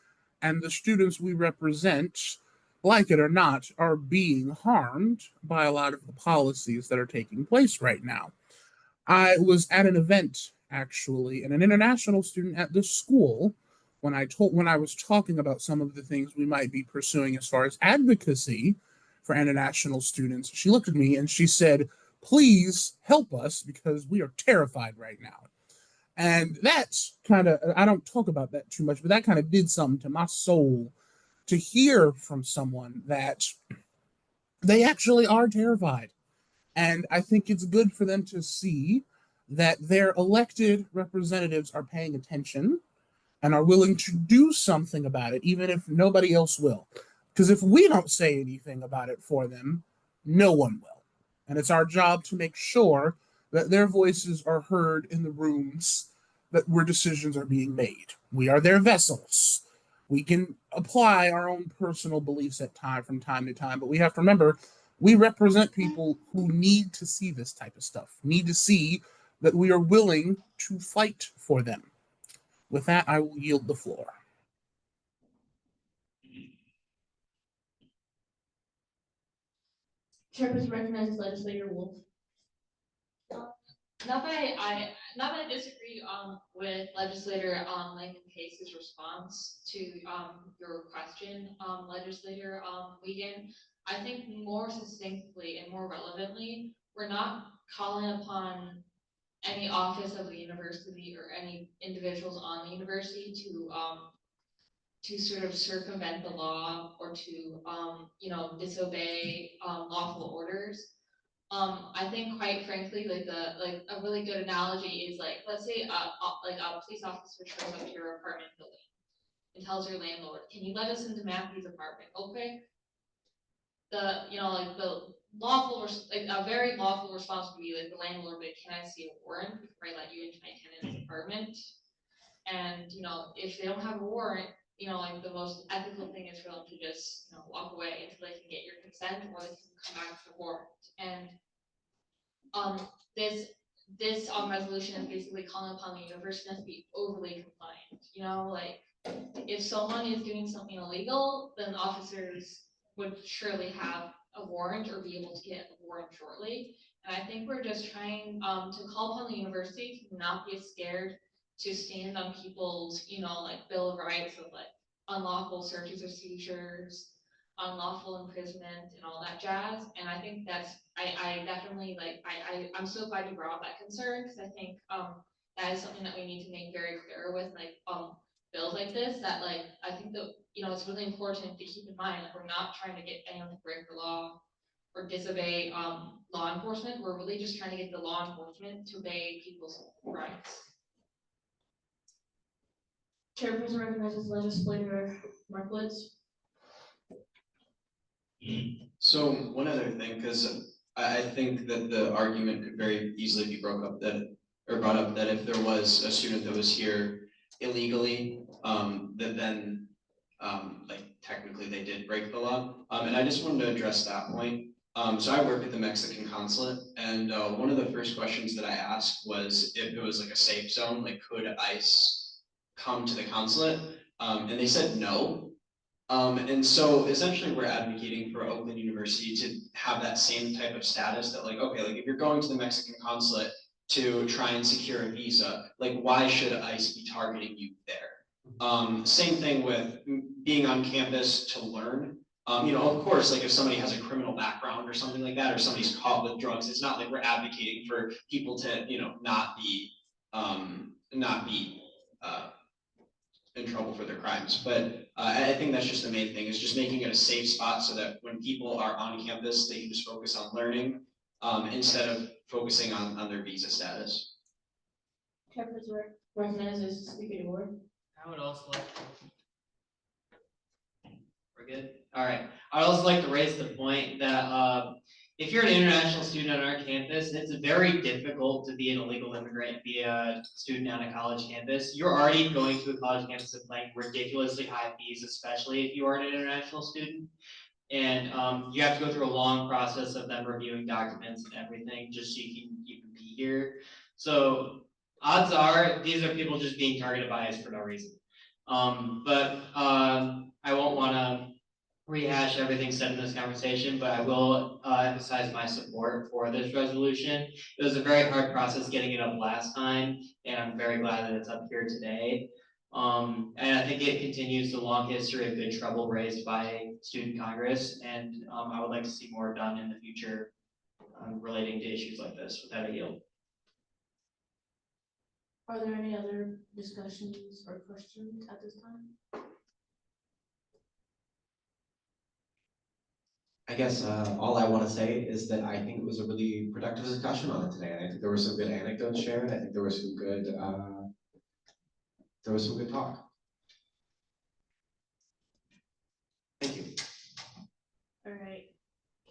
and the students we represent, like it or not, are being harmed by a lot of the policies that are taking place right now. I was at an event, actually, and an international student at this school, when I was talking about some of the things we might be pursuing as far as advocacy for international students, she looked at me and she said, "Please help us because we are terrified right now." And that's kind of, I don't talk about that too much, but that kind of did something to my soul to hear from someone that they actually are terrified. And I think it's good for them to see that their elected representatives are paying attention and are willing to do something about it, even if nobody else will. Because if we don't say anything about it for them, no one will. And it's our job to make sure that their voices are heard in the rooms where decisions are being made. We are their vessels. We can apply our own personal beliefs from time to time, but we have to remember we represent people who need to see this type of stuff, need to see that we are willing to fight for them. With that, I will yield the floor. Chairperson recognizes Legislator Wolf. Not that I disagree with Legislator Langman Case's response to your question, Legislator Wiegand. I think more succinctly and more relevantly, we're not calling upon any office of the university or any individuals on the university to sort of circumvent the law or to disobey lawful orders. I think quite frankly, like a really good analogy is like, let's say a police officer shows up to your apartment building and tells your landlord, "Can you let us into Matthew's apartment?" Okay. The lawful, a very lawful response would be like the landlord, "But can I see a warrant before I let you into my tenant's apartment?" And, if they don't have a warrant, like the most ethical thing is for them to just, walk away until they can get your consent or they can come back with a warrant. And this resolution is basically calling upon the university not to be overly compliant, like if someone is doing something illegal, then officers would surely have a warrant or be able to get a warrant shortly. And I think we're just trying to call upon the university to not be scared to stand on people's, like Bill of Rights of like unlawful searches or seizures, unlawful imprisonment and all that jazz. And I think I definitely I'm so glad you brought up that concern, because I think that is something that we need to make very clear with bills like this, that I think that, it's really important to keep in mind that we're not trying to get anyone to break the law or disobey law enforcement. We're really just trying to get the law enforcement to obey people's rights. Chairperson recognizes legislator Markowitz. So one other thing, because I think that the argument could very easily be brought up that if there was a student that was here illegally, that then like technically they did break the law. And I just wanted to address that point. So I work at the Mexican consulate, and one of the first questions that I asked was if it was like a safe zone, like could ICE come to the consulate? And they said no. And so essentially we're advocating for Oakland University to have that same type of status that like, okay, like if you're going to the Mexican consulate to try and secure a visa, like why should ICE be targeting you there? Same thing with being on campus to learn. Of course, like if somebody has a criminal background or something like that, or somebody's caught with drugs, it's not like we're advocating for people to, not be in trouble for their crimes. But I think that's just the main thing, is just making it a safe spot so that when people are on campus, they can just focus on learning instead of focusing on their visa status. Chairperson recognizes Speaker DeWard. I would also like we're good? All right. I'd also like to raise the point that if you're an international student on our campus, it's very difficult to be an illegal immigrant and be a student on a college campus. You're already going to a college campus and paying ridiculously high fees, especially if you are an international student. And you have to go through a long process of them reviewing documents and everything just so you can even be here. So odds are these are people just being targeted by us for no reason. But I won't want to rehash everything said in this conversation, but I will emphasize my support for this resolution. It was a very hard process getting it up last time, and I'm very glad that it's up here today. And I think it continues the long history of good trouble raised by Student Congress, and I would like to see more done in the future relating to issues like this. Without a yield. Are there any other discussions or questions at this time? I guess all I want to say is that I think it was a really productive discussion on it today, and I think there were some good anecdotes shared. I think there was some good talk. Thank you. All right.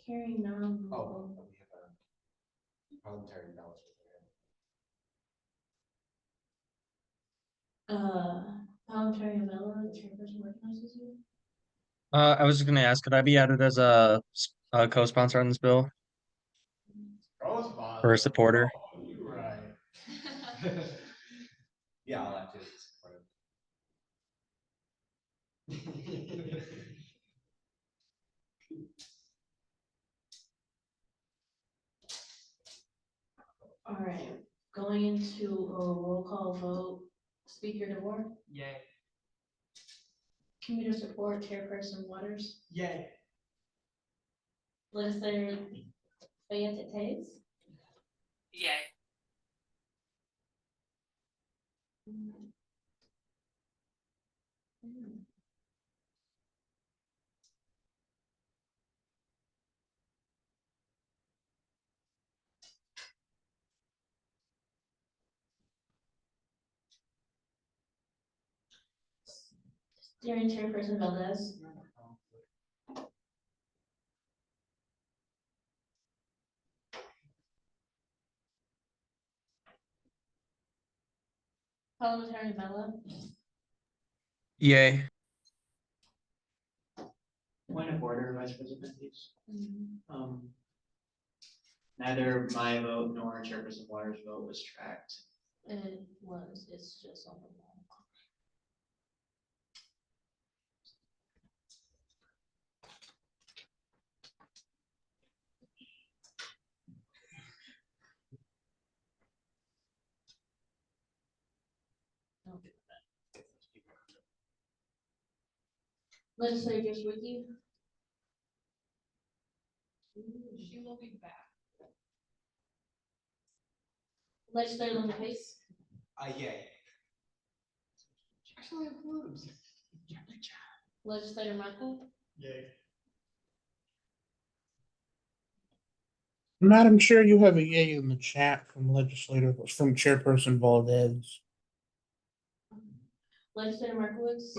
Hearing none. Oh, we have a parliamentary balance. Parliamentary Avella, the chairperson recognizes you. I was just gonna ask, could I be added as a co-sponsor on this bill or a supporter? Oh, you're right. Yeah, I'll have to support it. All right, going into a roll call vote. Speaker DeWard. Yay. Commuter support, Chairperson Waters. Yay. Legislator Fayette Tays. Yay. Steering Chairperson Valdez. Parliamentarian Bella, Yay. Point of order, Vice President Matthews. Neither my vote nor Chairperson Waters' vote was tracked. it's just on the wall. Legislators Wiki. She will be back. Legislator Linda Pace. Yay. Actually includes. Legislator Michael. Yay. Madam Chair, you have a yay in the chat from from Chairperson Valdez. Legislator Markowitz.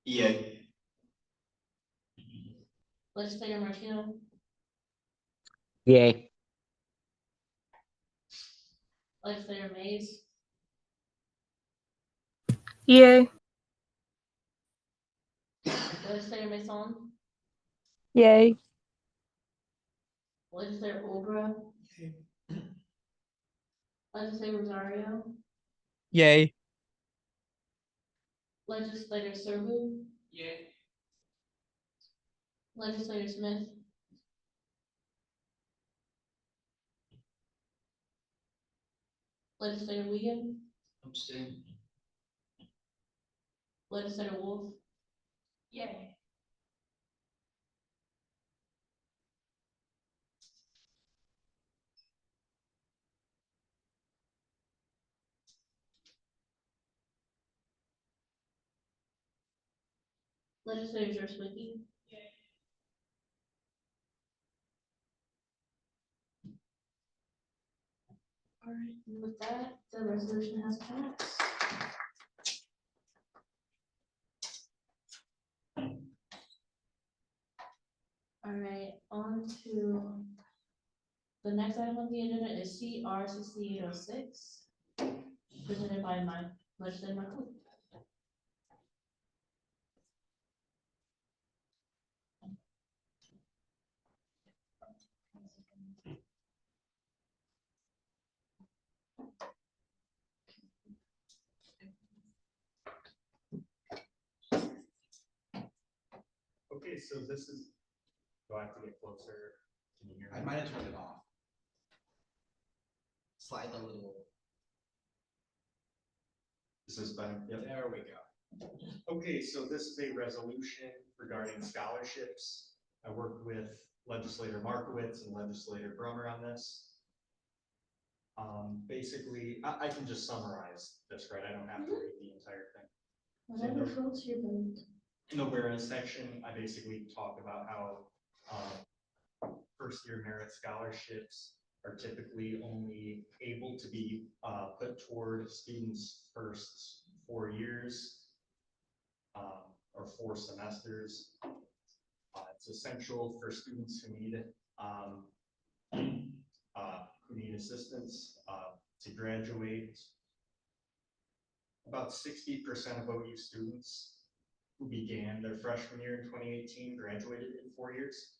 Yay. Legislator Martino. Yay. Legislator Mays. Yay. Legislator Mason. Yay. Legislator Obra. Legislator Rosario. Yay. Legislator Serbu. Yay. Legislator Smith. Legislator Wiegand. Abstain. Legislator Wolf. Yay. Legislator Jerswicki. All right, and with that, the resolution has passed. All right, on to the next item on the agenda is CR 6806, presented by my legislator Michael. Okay, so this is, do I have to get closer? Can you hear me? I might have turned it off. Slide a little. Is this better? Yep. There we go. Okay, so this is a resolution regarding scholarships. I worked with legislator Markowitz and legislator Brummer on this. Basically, I can just summarize this, right? I don't have to read the entire thing. Whatever floats your boat. In the whereas section, I basically talk about how first year merit scholarships are typically only able to be put toward students' first 4 years or 4 semesters. It's essential for students who need assistance to graduate. About 60% of OU students who began their freshman year in 2018 graduated in 4 years.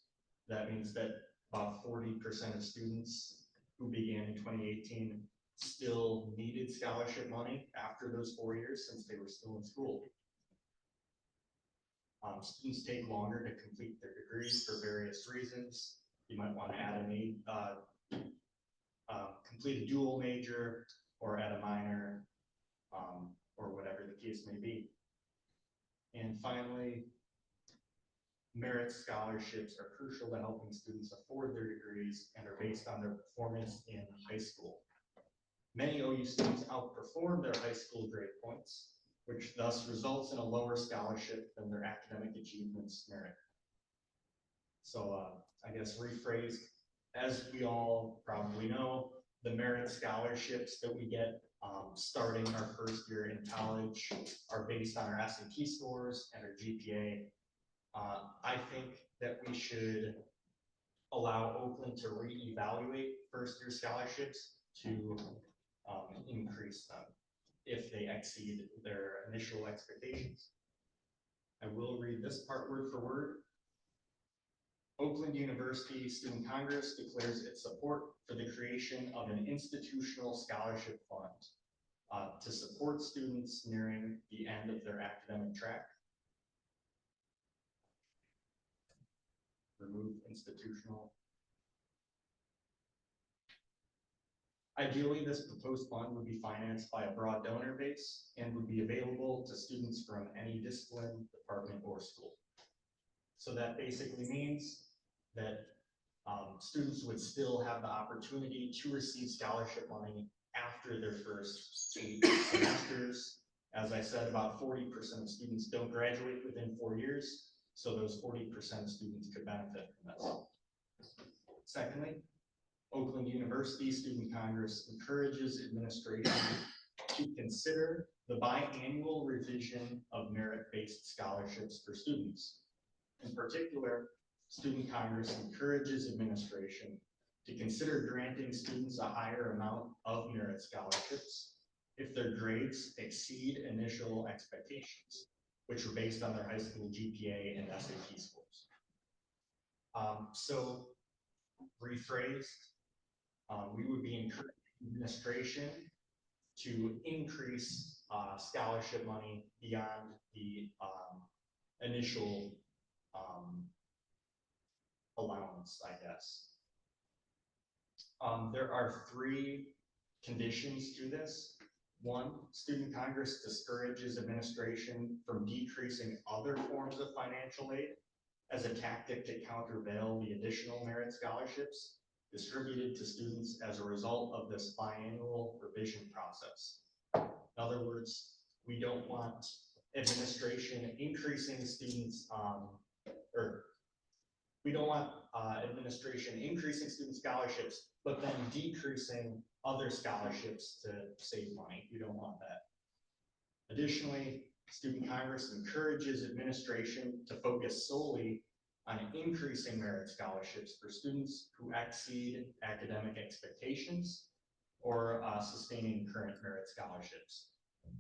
That means that about 40% of students who began in 2018 still needed scholarship money after those 4 years since they were still in school. Students take longer to complete their degrees for various reasons. You might want to add complete a dual major or add a minor or whatever the case may be. And finally, merit scholarships are crucial to helping students afford their degrees and are based on their performance in high school. Many OU students outperform their high school grade points, which thus results in a lower scholarship than their academic achievements merit. So I guess rephrased, as we all probably know, the merit scholarships that we get starting our first year in college are based on our SAT scores and our GPA. I think that we should allow Oakland to reevaluate first year scholarships to increase them. if they exceed their initial expectations. I will read this part word for word. Oakland University Student Congress declares its support for the creation of an institutional scholarship fund to support students nearing the end of their academic track. Remove institutional. Ideally, this proposed fund would be financed by a broad donor base and would be available to students from any discipline, department, or school. So that basically means that students would still have the opportunity to receive scholarship money after their first 8 semesters. As I said, about 40% of students don't graduate within 4 years, so those 40% of students could benefit from this. Secondly, Oakland University Student Congress encourages administration to consider the biannual revision of merit-based scholarships for students. In particular, Student Congress encourages administration to consider granting students a higher amount of merit scholarships if their grades exceed initial expectations, which are based on their high school GPA and SAT scores. So rephrased, we would be encouraging administration to increase scholarship money beyond the initial allowance, I guess. There are 3 conditions to this. 1, Student Congress discourages administration from decreasing other forms of financial aid as a tactic to countervail the additional merit scholarships distributed to students as a result of this biannual revision process. In other words, we don't want administration increasing students, we don't want administration increasing student scholarships, but then decreasing other scholarships to save money. We don't want that. Additionally, Student Congress encourages administration to focus solely on increasing merit scholarships for students who exceed academic expectations or sustaining current merit scholarships.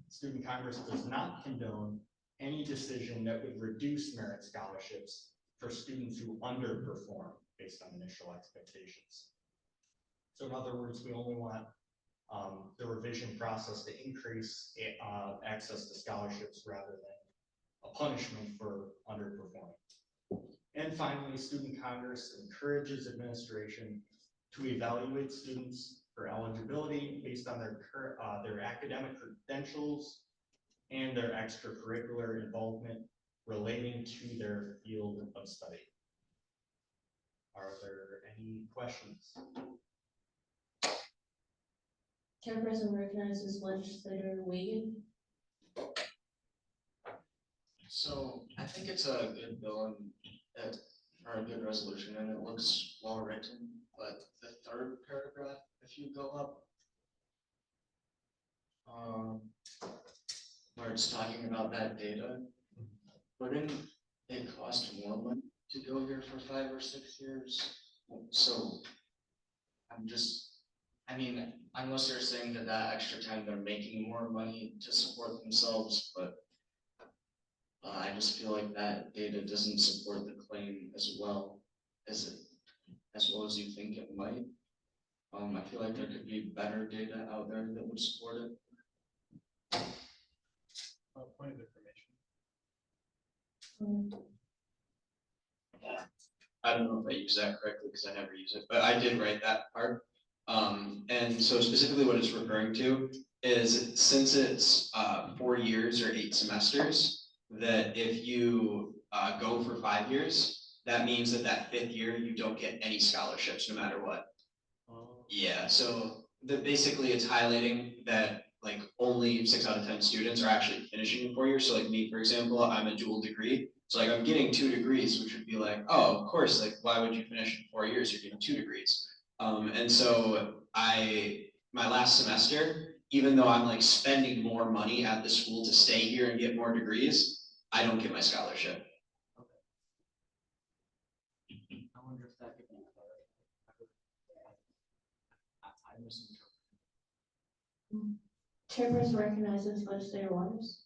Student Congress does not condone any decision that would reduce merit scholarships for students who underperform based on initial expectations. So in other words, we only want the revision process to increase access to scholarships rather than a punishment for underperforming. And finally, Student Congress encourages administration to evaluate students for eligibility based on their academic credentials and their extracurricular involvement relating to their field of study. Are there any questions? Chairperson recognizes legislator Wiegand. So I think it's a good bill and or a good resolution, and it looks well written, but the 3rd paragraph, if you go up, where it's talking about that data, wouldn't it cost more money to go here for 5 or 6 years? So I mean, unless they're saying that that extra time they're making more money to support themselves, but I just feel like that data doesn't support the claim as well as you think it might. I feel like there could be better data out there that would support it. Point of information. I don't know if I use that correctly because I never use it, but I did write that part. And so specifically what it's referring to is since it's 4 years or 8 semesters, that if you go for 5 years, that means that 5th year you don't get any scholarships no matter what. Yeah, so basically it's highlighting that like only 6 out of 10 students are actually finishing in 4 years. So like me, for example, I'm a dual degree. So like I'm getting 2 degrees, which would be like, oh, of course, like why would you finish in 4 years? You're getting 2 degrees. And so my last semester, even though I'm like spending more money at the school to stay here and get more degrees, I don't get my scholarship. I wonder if that could be I misinterpreted. Chairperson recognizes legislator Waters.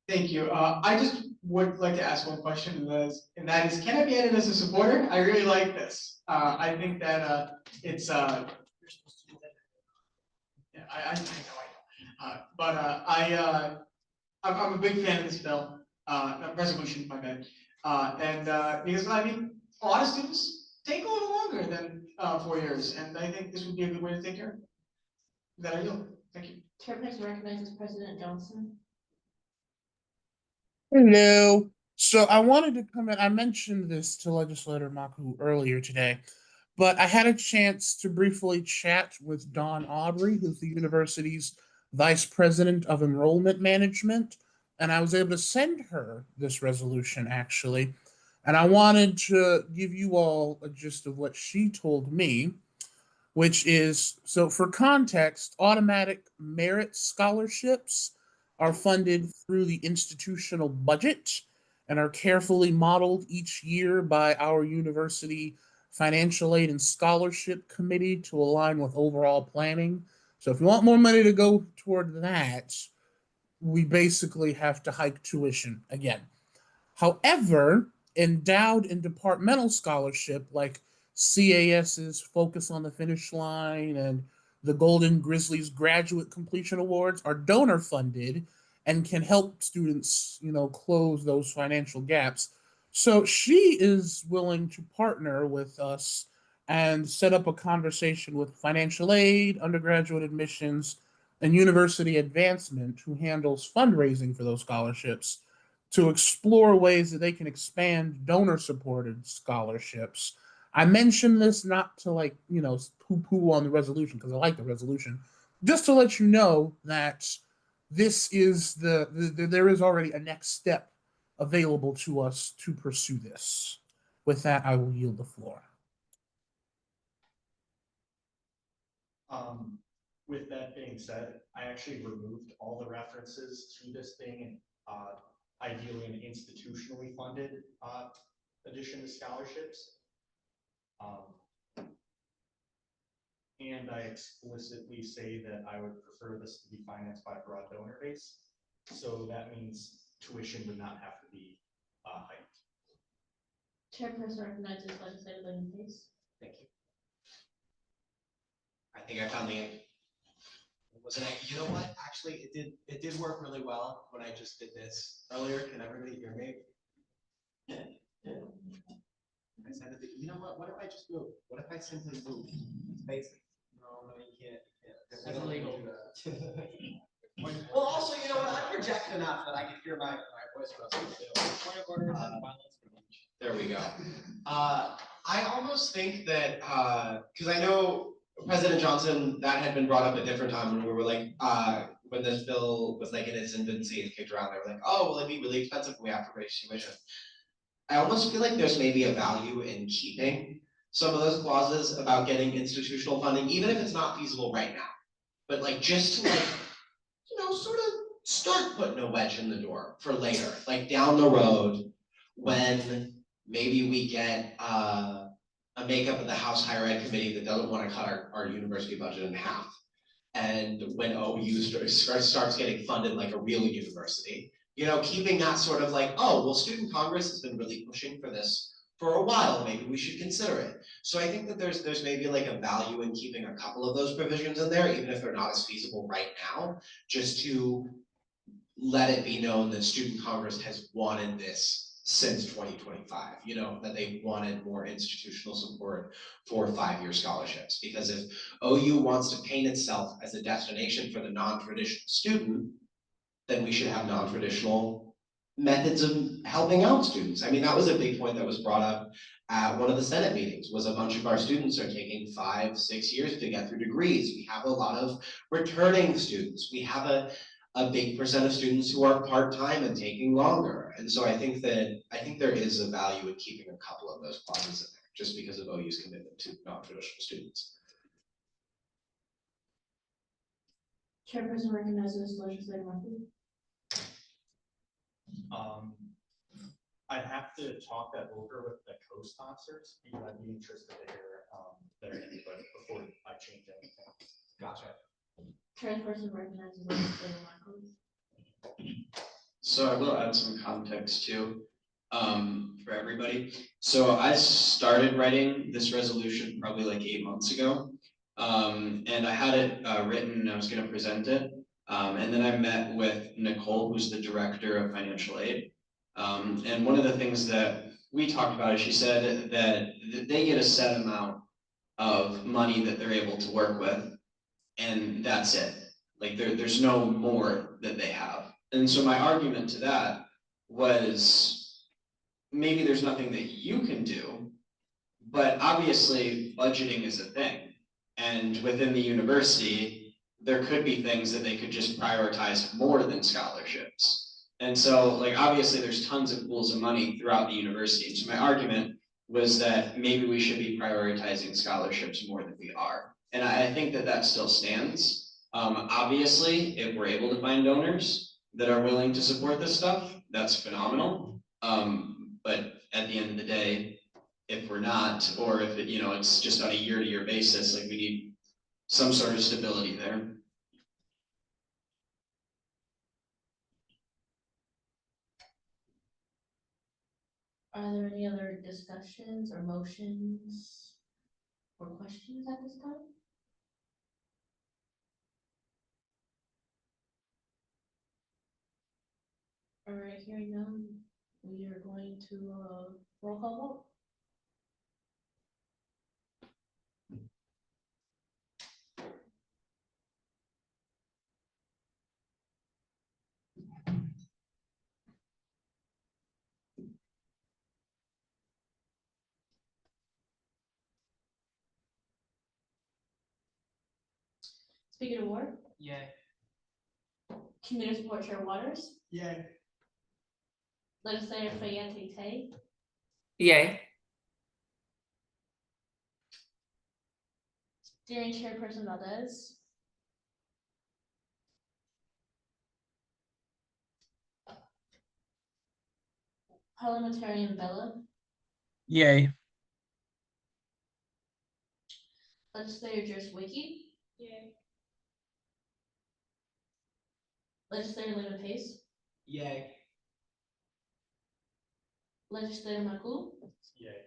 Thank you. I just would like to ask one question, and that is, can I be added as a supporter? I really like this. I think that it's you're supposed to do that. Yeah, I know. I'm a big fan of this bill, resolution, my bad. Because I mean, a lot of students take a little longer than 4 years, and I think this would be a good way to take care of it. That I yield. Thank you. Chairperson recognizes President Johnson. Hello. So I wanted to come in. I mentioned this to Legislator Maku earlier today, but I had a chance to briefly chat with Dawn Aubrey, who's the university's Vice President of Enrollment Management, and I was able to send her this resolution actually. And I wanted to give you all a gist of what she told me, which is, so for context, automatic merit scholarships are funded through the institutional budget and are carefully modeled each year by our university financial aid and scholarship committee to align with overall planning. So if you want more money to go toward that, we basically have to hike tuition again. However, endowed and departmental scholarship like CAS's Focus on the Finish Line and the Golden Grizzlies Graduate Completion Awards are donor funded and can help students, close those financial gaps. So she is willing to partner with us and set up a conversation with financial aid, undergraduate admissions, and university advancement, who handles fundraising for those scholarships, to explore ways that they can expand donor supported scholarships. I mentioned this not to poo-poo on the resolution, because I like the resolution, just to let you know that this is there is already a next step available to us to pursue this. With that, I will yield the floor. With that being said, I actually removed all the references to this being ideally an institutionally funded addition to scholarships. And I explicitly say that I would prefer this to be financed by a broad donor base. So that means tuition would not have to be hiked. Chairperson recognizes legislator Lennon Pace. Thank you. I think I found the end. Wasn't it? You know what? Actually, it did work really well when I just did this earlier. Can everybody hear me? I said, you know what? What if I just move? What if I simply move? It's basic. No, you can't. That's illegal. Well, also, you know what? I project enough that I can hear my voice. Point of order. There we go. I almost think that because I know President Johnson, that had been brought up at different times when we were like, when this bill was like in its infancy and kicked around, they were like, oh, will it be really expensive if we have to raise tuition? I almost feel like there's maybe a value in keeping some of those clauses about getting institutional funding, even if it's not feasible right now. But like just to sort of start putting a wedge in the door for later, like down the road, when maybe we get a makeup of the House Higher Ed Committee that doesn't want to cut our university budget in half. And when OU starts getting funded like a real university, keeping that sort of like, oh, well, Student Congress has been really pushing for this for a while, maybe we should consider it. So I think that there's maybe like a value in keeping a couple of those provisions in there, even if they're not as feasible right now, just to let it be known that Student Congress has wanted this since 2025, that they wanted more institutional support for 5-year scholarships. Because if OU wants to paint itself as a destination for the non-traditional student, then we should have non-traditional methods of helping out students. I mean, that was a big point that was brought up at one of the Senate meetings, was a bunch of our students are taking 5-6 years to get through degrees. We have a lot of returning students. We have a big percent of students who are part-time and taking longer. And so I think there is a value in keeping a couple of those clauses in there, just because of OU's commitment to non-traditional students. Chairperson recognizes legislator Murphy. I'd have to talk that over with the co-sponsors, because I'd be interested to hear their input before I change anything. Gotcha. Chairperson recognizes legislator Markowitz. So I will add some context too, for everybody. So I started writing this resolution probably like 8 months ago. And I had it written and I was gonna present it. And then I met with Nicole, who's the director of financial aid. And one of the things that we talked about is she said that they get a set amount of money that they're able to work with, and that's it. Like there's no more that they have. And so my argument to that was maybe there's nothing that you can do, but obviously budgeting is a thing. And within the university, there could be things that they could just prioritize more than scholarships. And so like obviously there's tons of pools of money throughout the university. And so my argument was that maybe we should be prioritizing scholarships more than we are. And I think that that still stands. Obviously, if we're able to find donors that are willing to support this stuff, that's phenomenal. But at the end of the day, if we're not, or if it, it's just on a year-to-year basis, like we need some sort of stability there. Are there any other discussions or motions or questions at this time? All right, hearing none, we are going to roll call vote. Speaker DeWard, Yay. Community Support Chair Waters, Yay. Legislator Fayette Tay, Yay. Steering Chairperson Valdez, Parliamentarian Bella, Yay. Legislator Jurist-Wicki. Yay. Legislator Lena Pace, Yay. Legislator Magoo, Yay.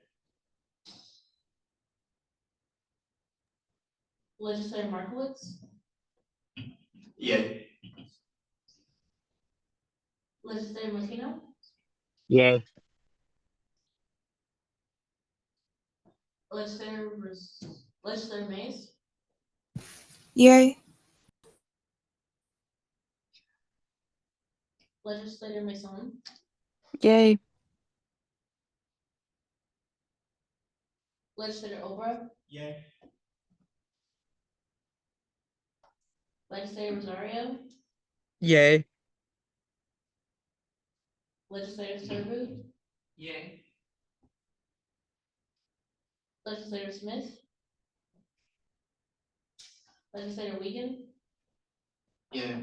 Legislator Markowitz, Yay. Legislator Martino, Yay. Legislator Mays, Yay. Legislator Mason, Yay. Legislator Obra, Yay. Legislator Rosario, Yay. Legislator Serbu, Yay. Legislator Smith, Legislator Wiegand, Yeah.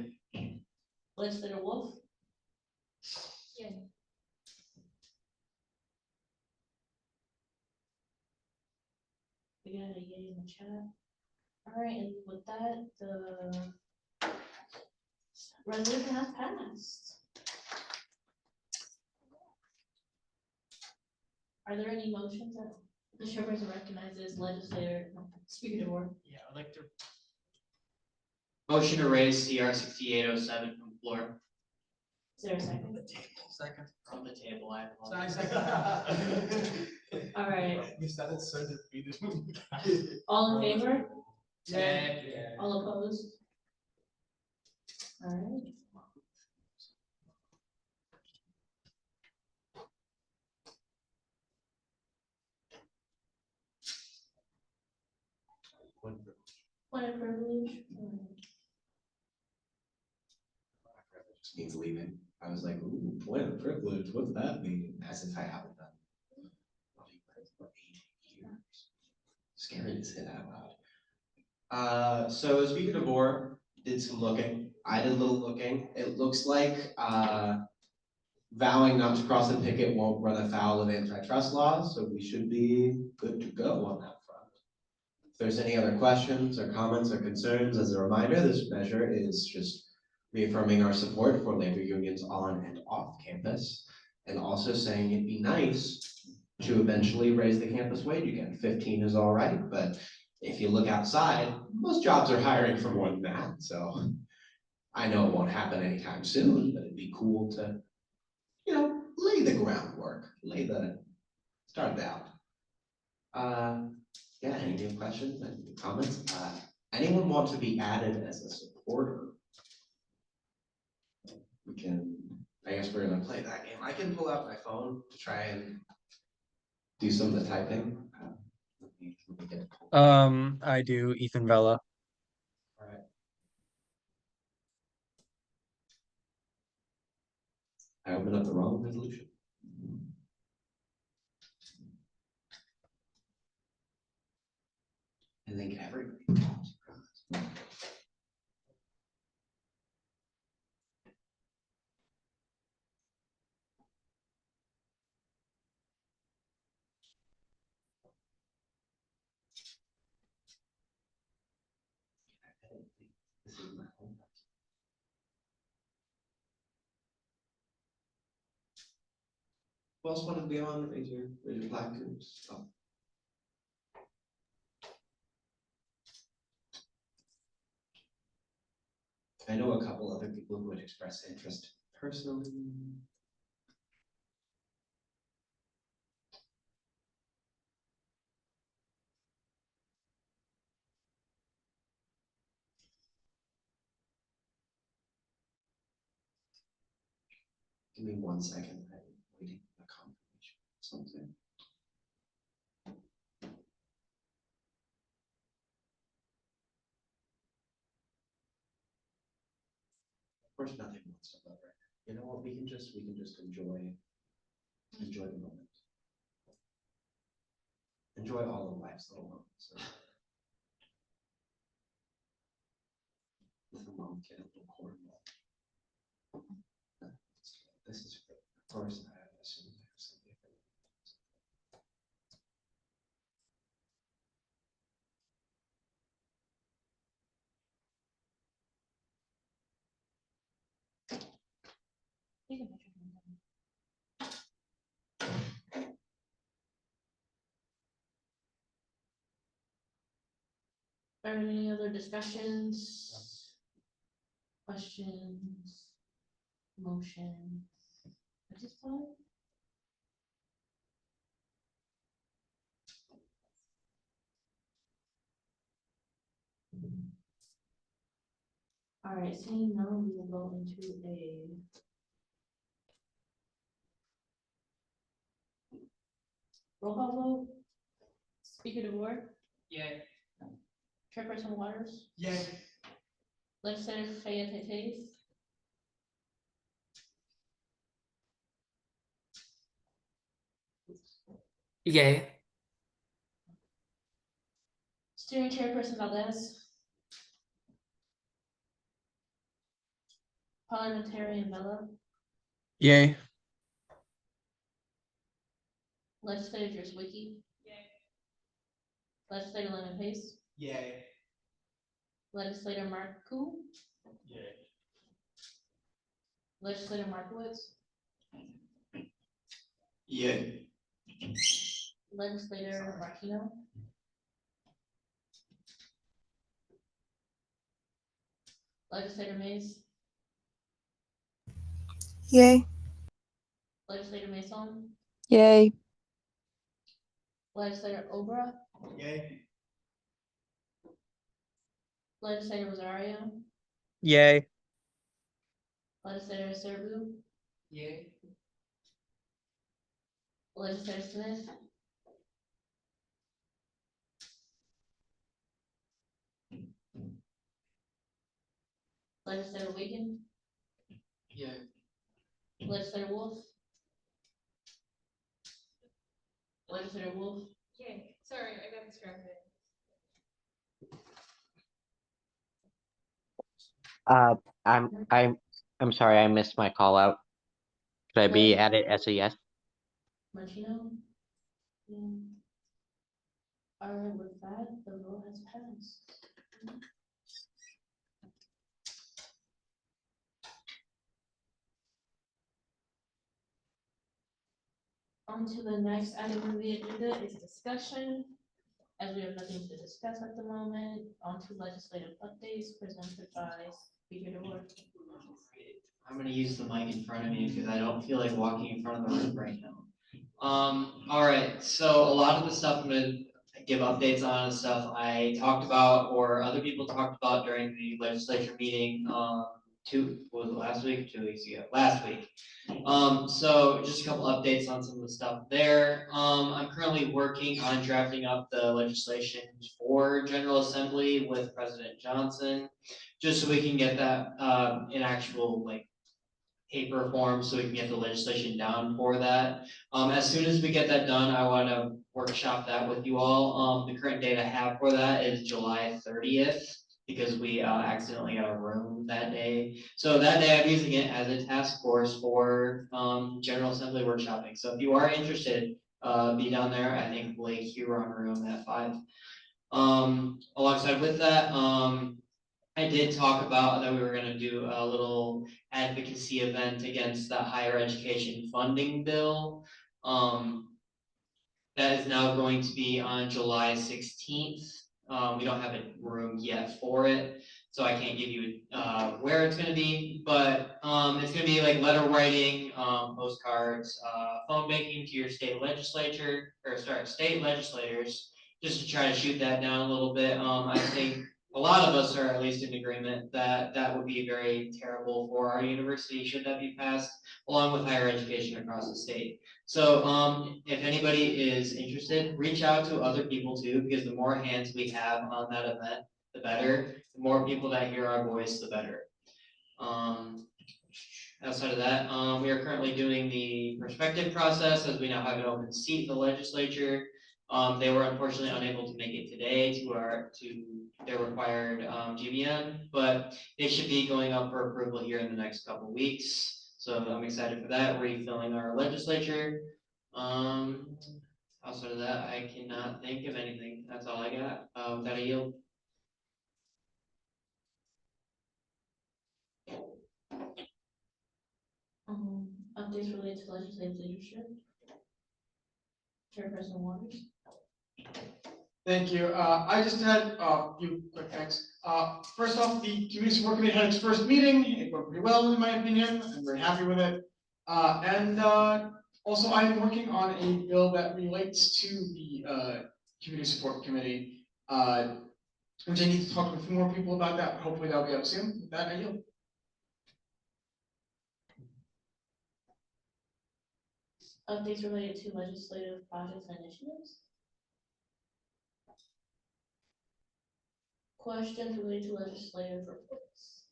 Legislator Wolf. Yay. We got a yay in the chat. All right, and with that, the resolution has passed. Are there any motions that the chairperson recognizes legislator, Speaker DeWard? Yeah, I'd like to. Motion to raise CR 6807 from floor. Is there a second? Second. From the table, I Second. All right, You said it so defeated. all in favor? Yay. All opposed? All right. Point of privilege. Just means leaving. I was like, ooh, point of privilege, what's that mean? As if I haven't done. For 8 years. Scary to say that out loud. So Speaker DeVore did some looking. I did a little looking. It looks like vowing not to cross the picket won't run afoul of antitrust laws, so we should be good to go on that front. If there's any other questions or comments or concerns, as a reminder, this measure is just reaffirming our support for labor unions on and off campus, and also saying it'd be nice to eventually raise the campus wage again. 15 is all right, but if you look outside, most jobs are hiring for more than that, so I know it won't happen anytime soon, but it'd be cool to, lay the groundwork, start it out. Yeah, any new questions, any new comments? Anyone want to be added as a supporter? I guess we're gonna play that game. I can pull out my phone to try and do some of the typing. Let me get it pulled up. I do Ethan Vela. All right. I opened up the wrong resolution. I think everybody. This is my home. Who else wanted to be on? Raise your black groups. Oh. I know a couple other people who would express interest personally. Give me 1 second. I'm waiting for a confirmation or something. Of course, nothing wants to love right now. You know what? We can just enjoy the moment. Enjoy all of life's little moments. With a mom kid, a little cornball. This is great. Of course, I assume I have some different. Are there any other discussions? Questions? Motions? At this point? All right, seeing none, we will go into a roll call vote. Speaker DeVore, Yay. Chairperson Waters, Yay. Legislator Fayette. Yay. Steering Chairperson Valdez, Parliamentarian Mella, Yay. Legislator Driswicki. Legislator Lemon Pace, Yay. Legislator Mark Koo, Yay. Legislator Markowitz, Yay. Legislator Martino, Legislator Mays, Yay. Legislator Mason, Yay. Legislator Obra, Yay. Legislator Rosario, Yay. Legislator Serbu, Yay. Legislator Smith, Legislator Wiggin, Yay. Legislator Wolf, Legislator Wolf, Yay, sorry, I got distracted. I'm sorry, I missed my call out. Should I be added as a yes? Martino. Yeah. All right, with that, the vote has passed. On to the next item on the agenda is discussion. As we have nothing to discuss at the moment, on to legislative updates presented by Speaker DeWart. I'm gonna use the mic in front of me because I don't feel like walking in front of the room right now. All right, so a lot of the stuff I'm gonna give updates on is stuff I talked about or other people talked about during the legislature meeting, was it last week, 2 weeks ago? Last week. So just a couple updates on some of the stuff there. I'm currently working on drafting up the legislation for General Assembly with President Johnson, just so we can get that, in actual, like, paper form, so we can get the legislation down for that. As soon as we get that done, I want to workshop that with you all. The current date I have for that is July 30th, because we accidentally got a room that day. So that day I'm using it as a task force for General Assembly workshopping. So if you are interested, be down there. I think Blake Huron room at 5. Alongside with that, I did talk about that we were gonna do a little advocacy event against the higher education funding bill. That is now going to be on July 16th. We don't have a room yet for it, so I can't give you where it's gonna be, but it's gonna be like letter writing, postcards, phone banking to your state legislature, or sorry, state legislators, just to try to shoot that down a little bit. I think a lot of us are at least in agreement that that would be very terrible for our university should that be passed, along with higher education across the state. So if anybody is interested, reach out to other people too, because the more hands we have on that event, the better. The more people that hear our voice, the better. Outside of that, we are currently doing the prospective process as we now have an open seat in the legislature. They were unfortunately unable to make it today to their required GBM, but they should be going up for approval here in the next couple of weeks. So I'm excited for that, refilling our legislature. Outside of that, I cannot think of anything. That's all I got. With that, I yield. Updates related to legislative leadership. Chairperson Waters. Thank you. I just had a few quick things. First off, the community support committee had its first meeting. It went pretty well, in my opinion. I'm very happy with it. Also, I am working on a bill that relates to the community support committee, which I need to talk to a few more people about that. Hopefully, that'll be up soon. With that, I yield. Updates related to legislative projects and initiatives. Questions related to legislative reports.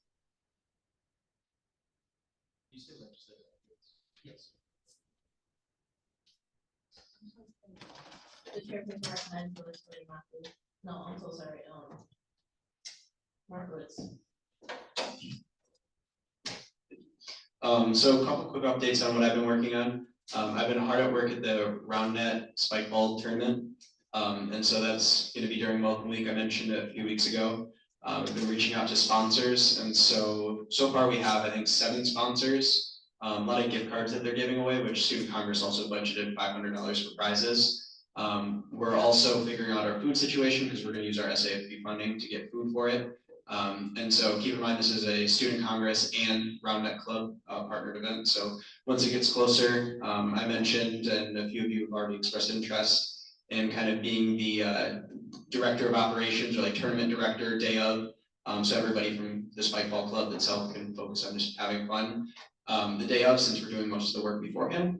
You said legislative updates. Yes. The chairperson recommends legislative updates. No, I'm so sorry. Margaret's. So a couple quick updates on what I've been working on. I've been hard at work at the RoundNet Spike Ball tournament. And so that's going to be during Welcome Week. I mentioned it a few weeks ago. I've been reaching out to sponsors. And so far we have, I think, 7 sponsors. A lot of gift cards that they're giving away, which Student Congress also budgeted $500 for prizes. We're also figuring out our food situation because we're going to use our SAFP funding to get food for it. And so keep in mind, this is a Student Congress and RoundNet Club partnered event. So once it gets closer, I mentioned, and a few of you have already expressed interest in kind of being the director of operations or like tournament director day of. So everybody from the Spike Ball Club itself can focus on just having fun the day of, since we're doing most of the work beforehand.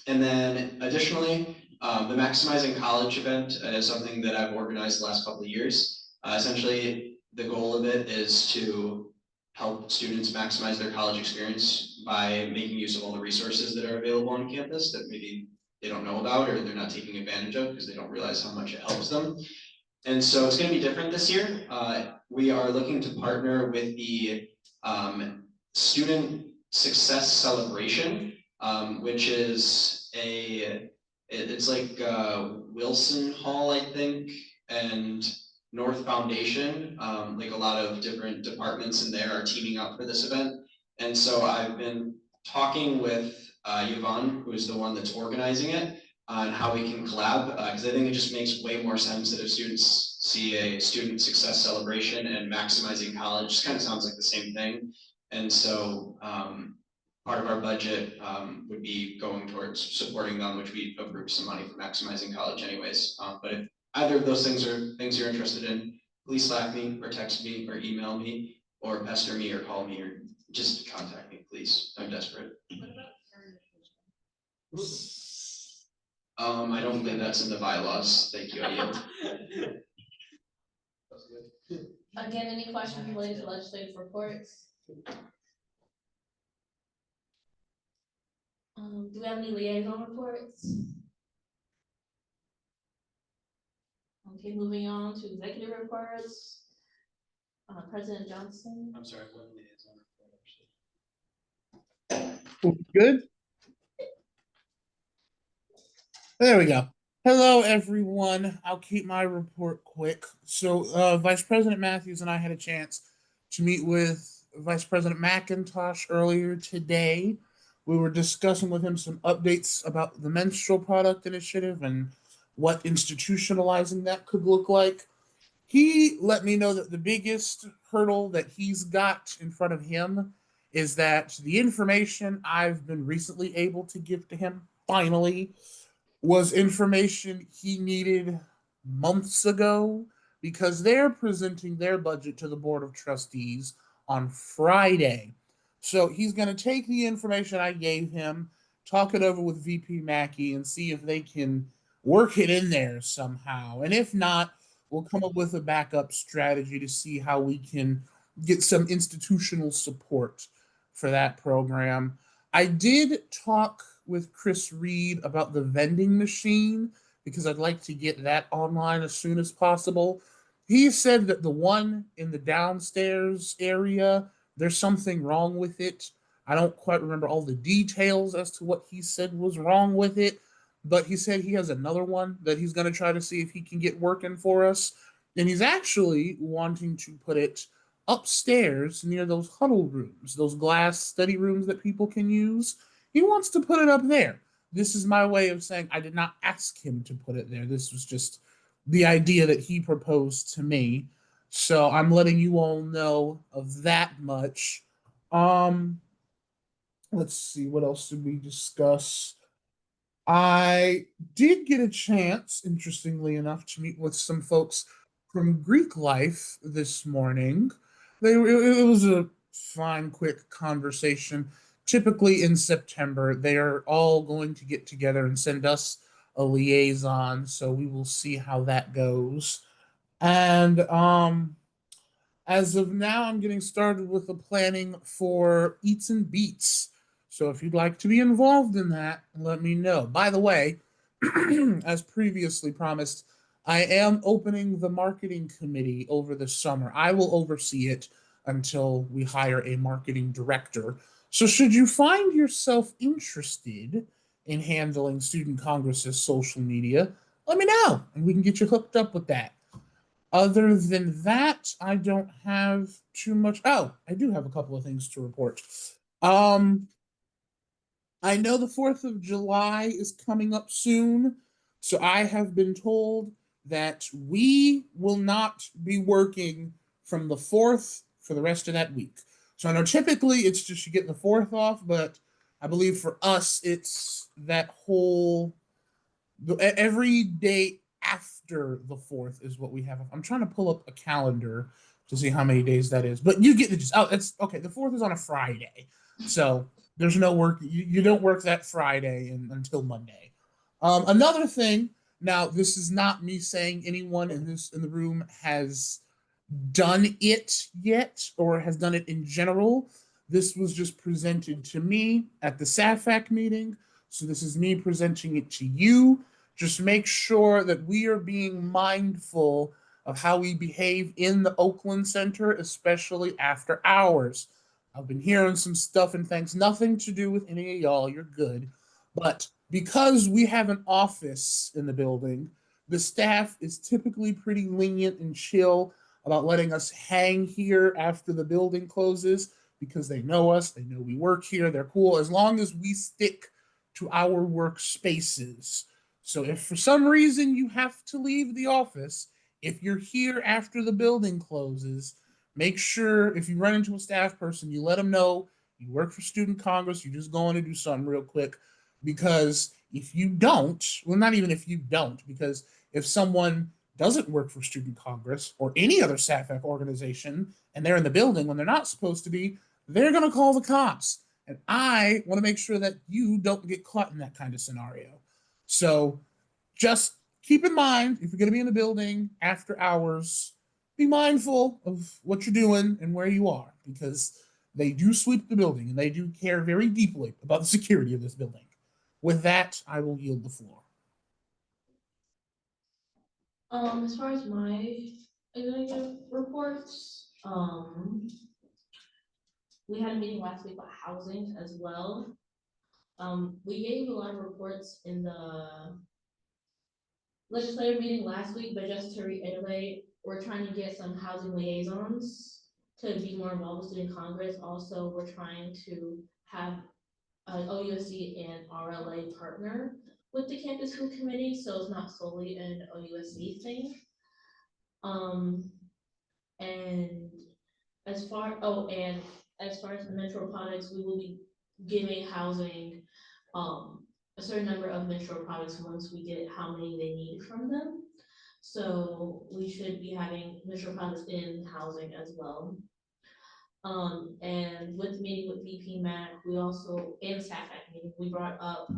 And then additionally, the Maximizing College event is something that I've organized the last couple of years. Essentially, the goal of it is to help students maximize their college experience by making use of all the resources that are available on campus that maybe they don't know about or they're not taking advantage of because they don't realize how much it helps them. And so it's going to be different this year. We are looking to partner with the Student Success Celebration, which is it's like Wilson Hall, I think, and North Foundation. Like a lot of different departments in there are teaming up for this event. And so I've been talking with Yvonne, who is the one that's organizing it, on how we can collab, because I think it just makes way more sense that if students see a student success celebration and maximizing college, just kind of sounds like the same thing. And so part of our budget would be going towards supporting them, which we approved some money for maximizing college anyways. But if either of those things are things you're interested in, please Slack me or text me or email me or pester me or call me or just contact me, please. I'm desperate. I don't believe that's in the bylaws. Thank you, I yield. Again, any questions related to legislative reports? Do we have any liaison reports? Okay, moving on to executive reports. President Johnson. I'm sorry, what liaison? Good. There we go. Hello, everyone. I'll keep my report quick. So, Vice President Matthews and I had a chance to meet with Vice President McIntosh earlier today. We were discussing with him some updates about the menstrual product initiative and what institutionalizing that could look like. He let me know that the biggest hurdle that he's got in front of him is that the information I've been recently able to give to him, finally, was information he needed months ago because they're presenting their budget to the Board of Trustees on Friday. So he's going to take the information I gave him, talk it over with VP Mackey, and see if they can work it in there somehow. And if not, we'll come up with a backup strategy to see how we can get some institutional support for that program. I did talk with Chris Reed about the vending machine because I'd like to get that online as soon as possible. He said that the one in the downstairs area, there's something wrong with it. I don't quite remember all the details as to what he said was wrong with it, but he said he has another one that he's going to try to see if he can get working for us. And he's actually wanting to put it upstairs near those huddle rooms, those glass study rooms that people can use. He wants to put it up there. This is my way of saying I did not ask him to put it there. This was just the idea that he proposed to me. So I'm letting you all know of that much. Let's see, what else did we discuss? I did get a chance, interestingly enough, to meet with some folks from Greek Life this morning. It was a fine, quick conversation. Typically in September, they are all going to get together and send us a liaison, so we will see how that goes. And as of now, I'm getting started with the planning for Eats and Beats. So if you'd like to be involved in that, let me know. By the way, as previously promised, I am opening the marketing committee over the summer. I will oversee it until we hire a marketing director. So should you find yourself interested in handling Student Congress's social media, let me know and we can get you hooked up with that. Other than that, I don't have too much. Oh, I do have a couple of things to report. I know the 4th of July is coming up soon, so I have been told that we will not be working from the 4th for the rest of that week. So I know typically it's just you get the 4th off, but I believe for us it's that whole every day after the 4th is what we have. I'm trying to pull up a calendar to see how many days that is, but you get the gist. Oh, it's okay. The 4th is on a Friday, so there's no work. You don't work that Friday until Monday. Another thing. Now, this is not me saying anyone in the room has done it yet or has done it in general. This was just presented to me at the SAFAC meeting. So this is me presenting it to you. Just make sure that we are being mindful of how we behave in the Oakland Center, especially after hours. I've been hearing some stuff and things, nothing to do with any of y'all, you're good. But because we have an office in the building, The staff is typically pretty lenient and chill about letting us hang here after the building closes because they know us, they know we work here, they're cool as long as we stick to our workspaces. So if for some reason you have to leave the office, if you're here after the building closes, make sure if you run into a staff person, you let them know you work for Student Congress, you're just going to do something real quick. Because if you don't, well, not even if you don't, because if someone doesn't work for Student Congress or any other SAFAC organization and they're in the building when they're not supposed to be, they're going to call the cops. And I want to make sure that you don't get caught in that kind of scenario. So just keep in mind, if you're going to be in the building after hours, be mindful of what you're doing and where you are, because they do sweep the building and they do care very deeply about the security of this building. With that, I will yield the floor. As far as my executive reports, we had a meeting last week about housing as well. We gave a lot of reports in the legislative meeting last week, but just to reiterate, we're trying to get some housing liaisons to be more involved with Student Congress. Also, we're trying to have OUSC and RLA partner with the campus school committee, so it's not solely an OUSC thing. And as far as the Metro products, we will be giving housing a certain number of Metro products once we get how many they need from them. So we should be having Metro products in housing as well. And with the meeting with VP Mac, we also, and SAFAC meeting, we brought up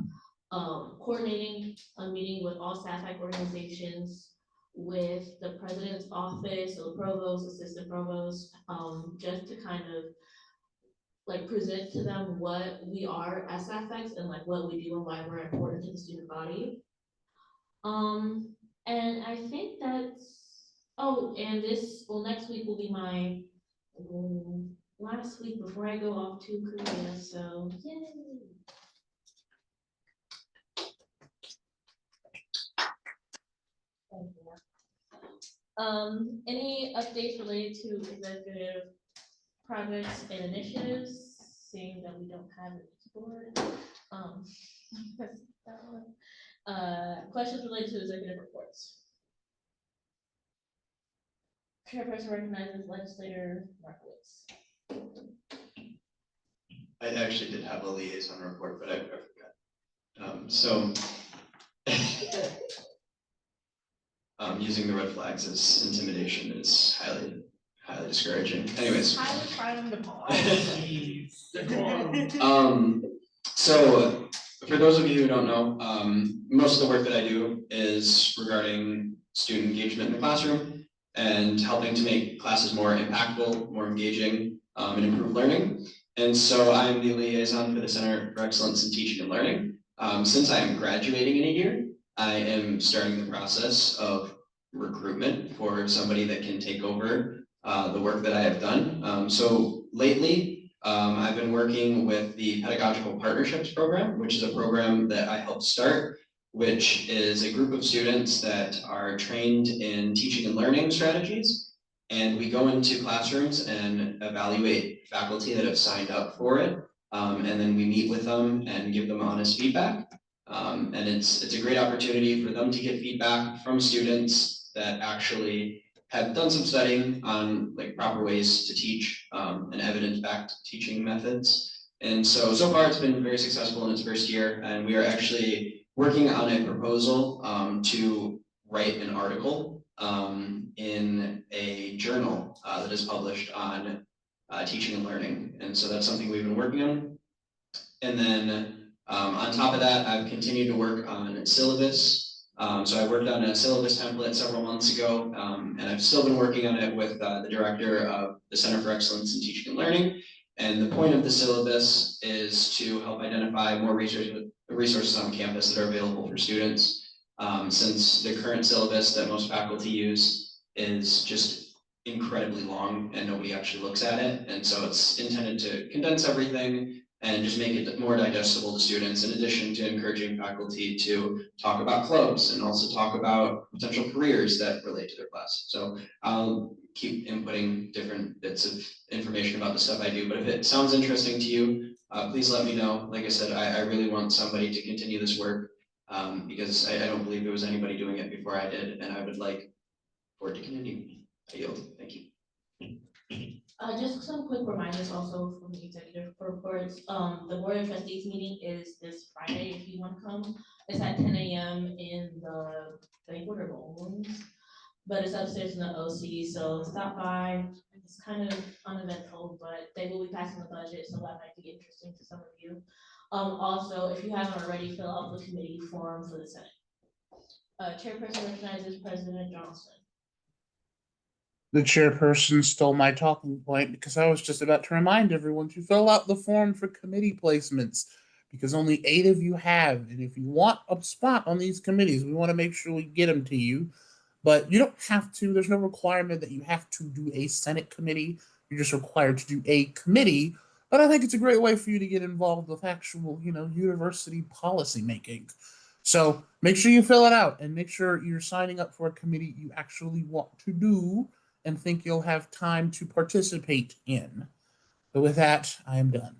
coordinating a meeting with all SAFAC organizations, with the president's office, so provost, assistant provost, just to kind of like present to them what we are as SAFACs and like what we do and why we're important to the student body. And I think that's, and next week will be my last week before I go off to Korea, so yay. Any updates related to executive projects and initiatives, seeing that we don't have it board? Questions related to executive reports? Chairperson recognizes legislator Markowitz. I actually did have a liaison report, but I forgot. Using the red flags as intimidation is highly discouraging. Anyways. So for those of you who don't know, most of the work that I do is regarding student engagement in the classroom and helping to make classes more impactful, more engaging, and improve learning. And so I'm the liaison for the Center for Excellence in Teaching and Learning. Since I am graduating in a year, I am starting the process of recruitment for somebody that can take over the work that I have done. So lately, I've been working with the Pedagogical Partnerships Program, which is a program that I helped start, which is a group of students that are trained in teaching and learning strategies. And we go into classrooms and evaluate faculty that have signed up for it. And then we meet with them and give them honest feedback. And it's a great opportunity for them to get feedback from students that actually have done some studying on like proper ways to teach and evidence-backed teaching methods. And so far it's been very successful in its first year, and we are actually working on a proposal to write an article in a journal that is published on teaching and learning. And so that's something we've been working on. And then on top of that, I've continued to work on syllabus. So I worked on a syllabus template several months ago, and I've still been working on it with the director of the Center for Excellence in Teaching and Learning. And the point of the syllabus is to help identify more resources on campus that are available for students. Since the current syllabus that most faculty use is just incredibly long and nobody actually looks at it. And so it's intended to condense everything and just make it more digestible to students, in addition to encouraging faculty to talk about clubs and also talk about potential careers that relate to their class. So I'll keep inputting different bits of information about the stuff I do, but if it sounds interesting to you, please let me know. Like I said, I really want somebody to continue this work, because I don't believe there was anybody doing it before I did, and I would like for it to continue. I yield. Thank you. Just some quick reminders also from the executive reports. The Board of Trustees meeting is this Friday, if you want to come. It's at 10 a.m. in the banquet or ballrooms, but it's upstairs in the OC, so stop by. It's kind of uneventful, but they will be passing the budget, so that might be interesting to some of you. Also, if you haven't already, fill out the committee form for the Senate. Chairperson recognizes President Johnson. The chairperson stole my talking point because I was just about to remind everyone to fill out the form for committee placements, because only 8 of you have. And if you want a spot on these committees, we want to make sure we get them to you. But you don't have to. There's no requirement that you have to do a Senate committee. You're just required to do a committee. But I think it's a great way for you to get involved with actual, university policy making. So make sure you fill it out and make sure you're signing up for a committee you actually want to do and think you'll have time to participate in. But with that, I am done.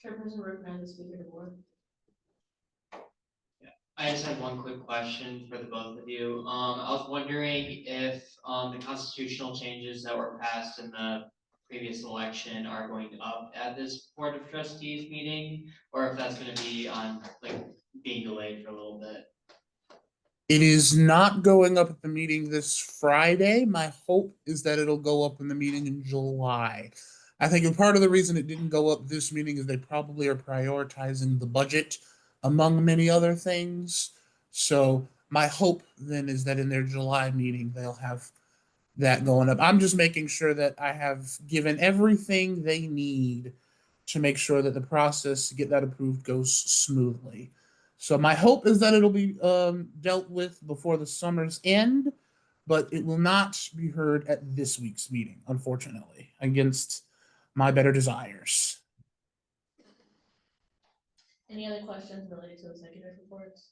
Chairperson recognizes Speaker of the Board. I just had one quick question for the both of you. I was wondering if the constitutional changes that were passed in the previous election are going up at this Board of Trustees meeting, or if that's gonna be on, like, being delayed for a little bit. It is not going up at the meeting this Friday. My hope is that it'll go up in the meeting in July. I think part of the reason it didn't go up this meeting is they probably are prioritizing the budget among many other things. So my hope then is that in their July meeting, they'll have that going up. I'm just making sure that I have given everything they need to make sure that the process to get that approved goes smoothly. So my hope is that it'll be dealt with before the summer's end, but it will not be heard at this week's meeting, unfortunately, against my better desires. Any other questions related to executive reports?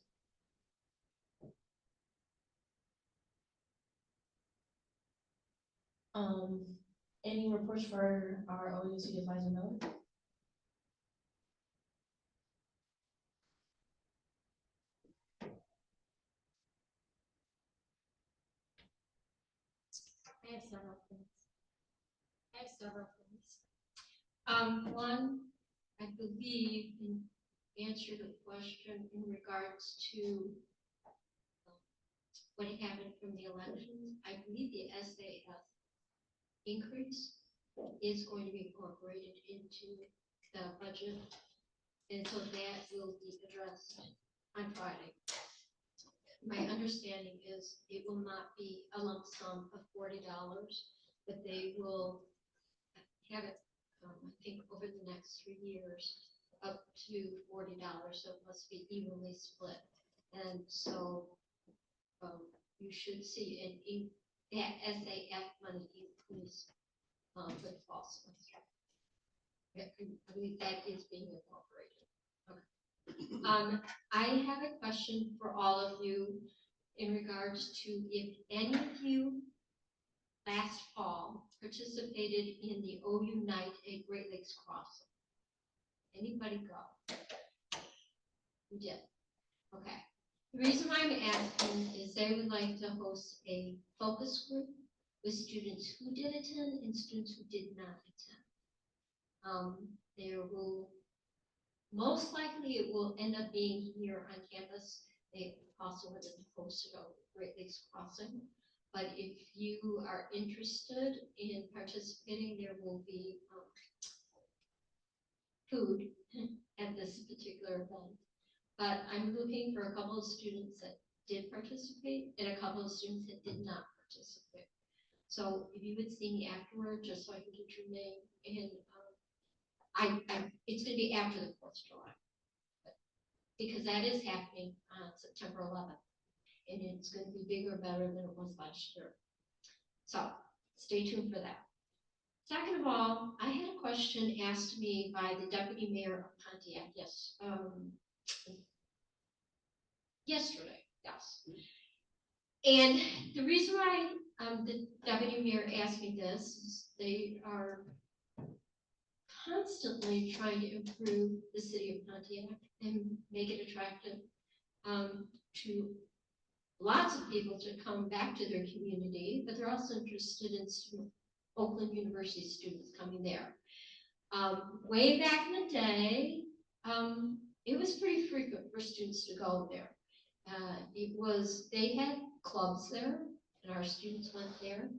Any reports for our OUC advisor Miller? I have several things. One, I believe in answer to the question in regards to what happened from the elections, I believe the SAF increase is going to be incorporated into the budget. And so that will be addressed on Friday. My understanding is it will not be a lump sum of $40, but they will have it, I think, over the next 3 years, up to $40, so it must be evenly split. And so you should see that SAF money increase for the fall semester. I believe that is being incorporated. Okay. I have a question for all of you in regards to if any of you last fall participated in the OU Night at Great Lakes Crossing. Anybody go? You did. Okay. The reason why I'm asking is they would like to host a focus group with students who did attend and students who did not attend. There will, most likely it will end up being here on campus. They also wanted to host it over Great Lakes Crossing. But if you are interested in participating, there will be food at this particular event. But I'm looking for a couple of students that did participate and a couple of students that did not participate. So if you would see me afterward, just so I can get your name, and it's going to be after the 4th of July, because that is happening on September 11th, and it's going to be bigger, better than it was last year. So stay tuned for that. Second of all, I had a question asked to me by the deputy mayor of Pontiac, yesterday, yes. And the reason why the deputy mayor asked me this is they are constantly trying to improve the city of Pontiac and make it attractive to lots of people to come back to their community, but they're also interested in Oakland University students coming there. Way back in the day, it was pretty frequent for students to go there. They had clubs there, and our students went there.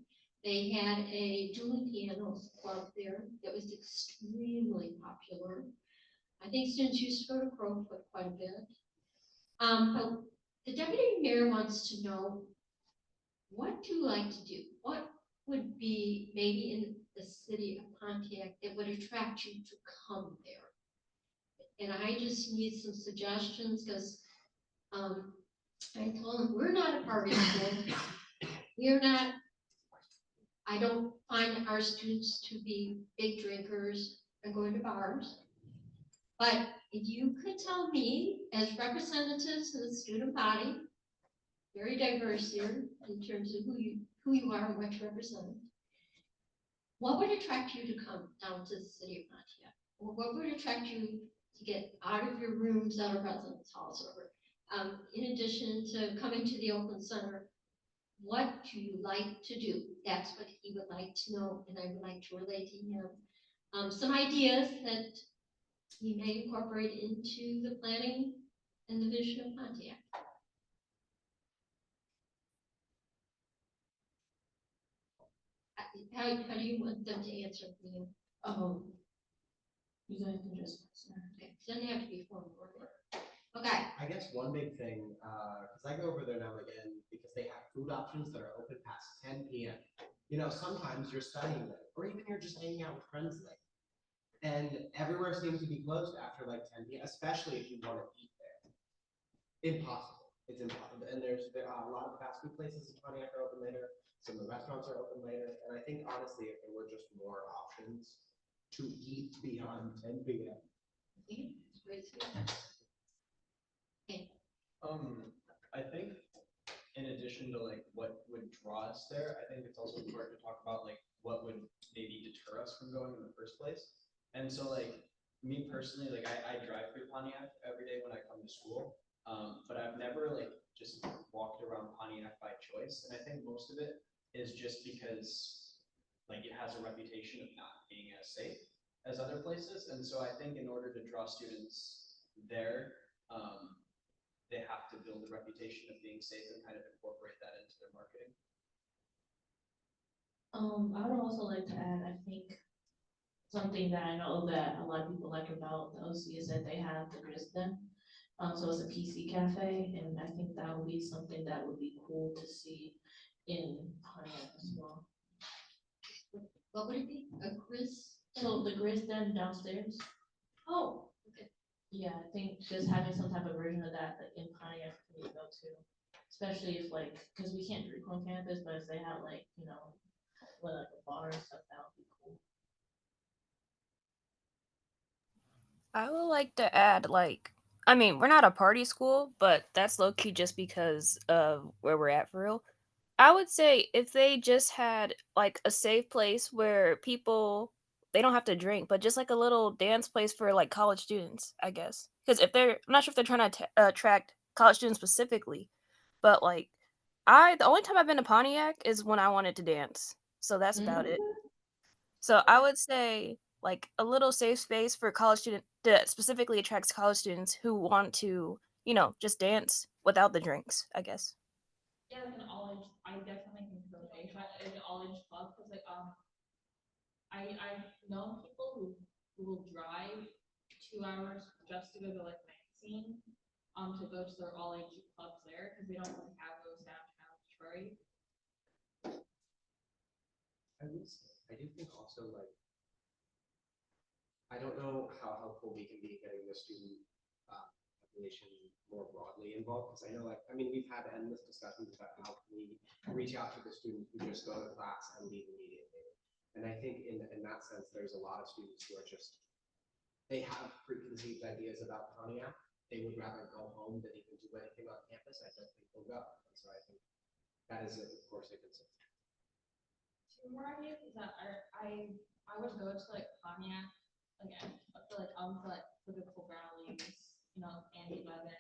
They had a dueling pianos club there that was extremely popular. I think students used to go to Crowfoot quite a bit. But the deputy mayor wants to know, what do you like to do? What would be maybe in the city of Pontiac that would attract you to come there? And I just need some suggestions because I told him we're not a party school. We're not, I don't find our students to be big drinkers and going to bars. But if you could tell me, as representatives of the student body, very diverse here in terms of who you are and what you represent, what would attract you to come down to the city of Pontiac? Or what would attract you to get out of your rooms, out of residence halls, or in addition to coming to the Oakland Center, what do you like to do? That's what he would like to know, and I would like to relay to him some ideas that he may incorporate into the planning and the vision of Pontiac. How do you want them to answer for you? You guys can just. Okay, it doesn't have to be formal. Okay. I guess one big thing, because I go over there now and again, because they have food options that are open past 10 p.m. You know, sometimes you're studying late, or even you're just hanging out with friends late. And everywhere seems to be closed after like 10 p.m., especially if you want to eat there. Impossible. It's impossible. And there are a lot of fast food places in Pontiac are open later. Some of the restaurants are open later. And I think honestly, if there were just more options to eat beyond 10 p.m. I think in addition to like what would draw us there, I think it's also important to talk about like what would maybe deter us from going in the first place. And so like me personally, like I drive through Pontiac every day when I come to school, but I've never like just walked around Pontiac by choice. And I think most of it is just because like it has a reputation of not being as safe as other places. And so I think in order to draw students there, they have to build a reputation of being safe and kind of incorporate that into their marketing. I would also like to add, I think something that I know that a lot of people like about the OC is that they have the Grisden. So it's a PC cafe, and I think that would be something that would be cool to see in Pontiac as well. What would it be? A Gris? So the Grisden downstairs. Oh, okay. Yeah, I think just having some type of version of that in Pontiac we go to, especially if like, because we can't drink on campus, but if they have like, you know, like a bar and stuff, that would be cool. I would like to add, like, I mean, we're not a party school, but that's low key just because of where we're at for real. I would say if they just had like a safe place where people they don't have to drink, but just like a little dance place for like college students, I guess. Because if they're, I'm not sure if they're trying to attract college students specifically, but like the only time I've been to Pontiac is when I wanted to dance, so that's about it. So I would say like a little safe space for college student that specifically attracts college students who want to, you know, just dance without the drinks, I guess. Yeah, like an all age, I definitely think so. An all age club, because like I've known people who will drive 2 hours just to go to like Maxine, to go to their all age clubs there because they don't really have those downtown Detroit. I do think also like, I don't know how helpful we can be getting the student population more broadly involved, because I know like, I mean, we've had endless discussions about how we reach out to the students who just go to class and leave immediately. And I think in that sense, there's a lot of students who are just, they have preconceived ideas about Pontiac. They would rather go home than even do anything on campus. I don't think they'll go. And so I think that is, of course, a concern. Two more ideas is that I would go to like Pontiac again, for like political rallies, Andy Levin,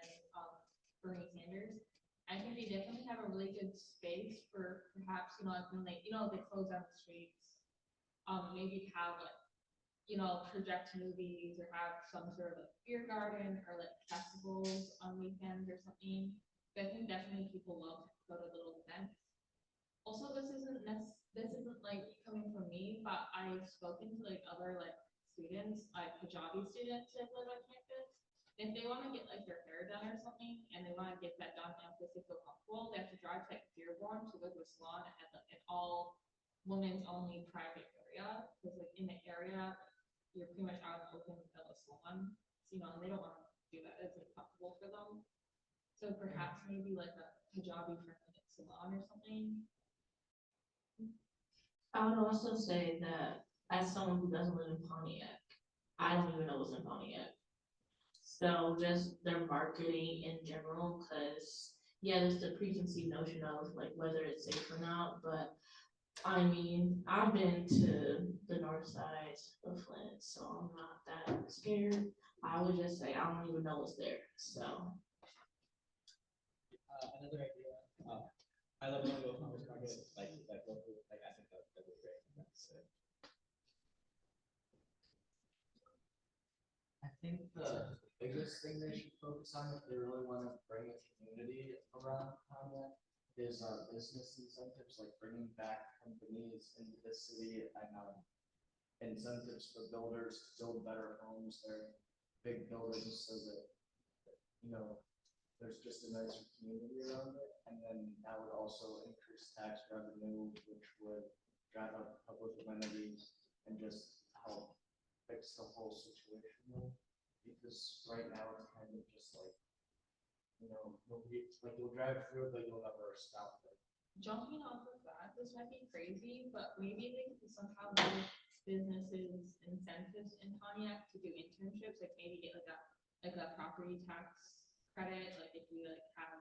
Bernie Sanders. I think they definitely have a really good space for perhaps, like when they close down the streets, maybe have like, project movies or have some sort of like beer garden or like festivals on weekends or something. But I think definitely people love to go to little events. Also, this isn't like coming from me, but I've spoken to like other like students, like Kajabi students that live on campus. If they want to get like their hair done or something, and they want to get that done on campus, they feel comfortable, they have to drive to like Dearborn to go to a salon at like an all women's only private area. Because like in the area, you're pretty much out in the open without a salon, and they don't want to do that. It's like comfortable for them. So perhaps maybe like a Kajabi friendly salon or something. I would also say that as someone who doesn't live in Pontiac, I don't even know what's in Pontiac. So just their marketing in general, because yeah, there's the preconceived notion of like whether it's safe or not, but I mean, I've been to the north side of Flint, so I'm not that scared. I would just say I don't even know what's there, so. Another idea, I love going to a farmer's market, like local, like I think that would be great. That's it. I think the biggest thing they should focus on if they really want to bring a community around Pontiac is business incentives, like bringing back companies into the city and incentives for builders to build better homes. They're big buildings so that, there's just a nicer community around it. And then that would also increase tax revenue, which would drive up public amenities and just help fix the whole situation. Because right now it's kind of just like, you'll drive through, but you'll never stop it. Jumping off of that, this might be crazy, but maybe they could somehow give businesses incentives in Pontiac to do internships, like maybe get like a property tax credit, like if you like have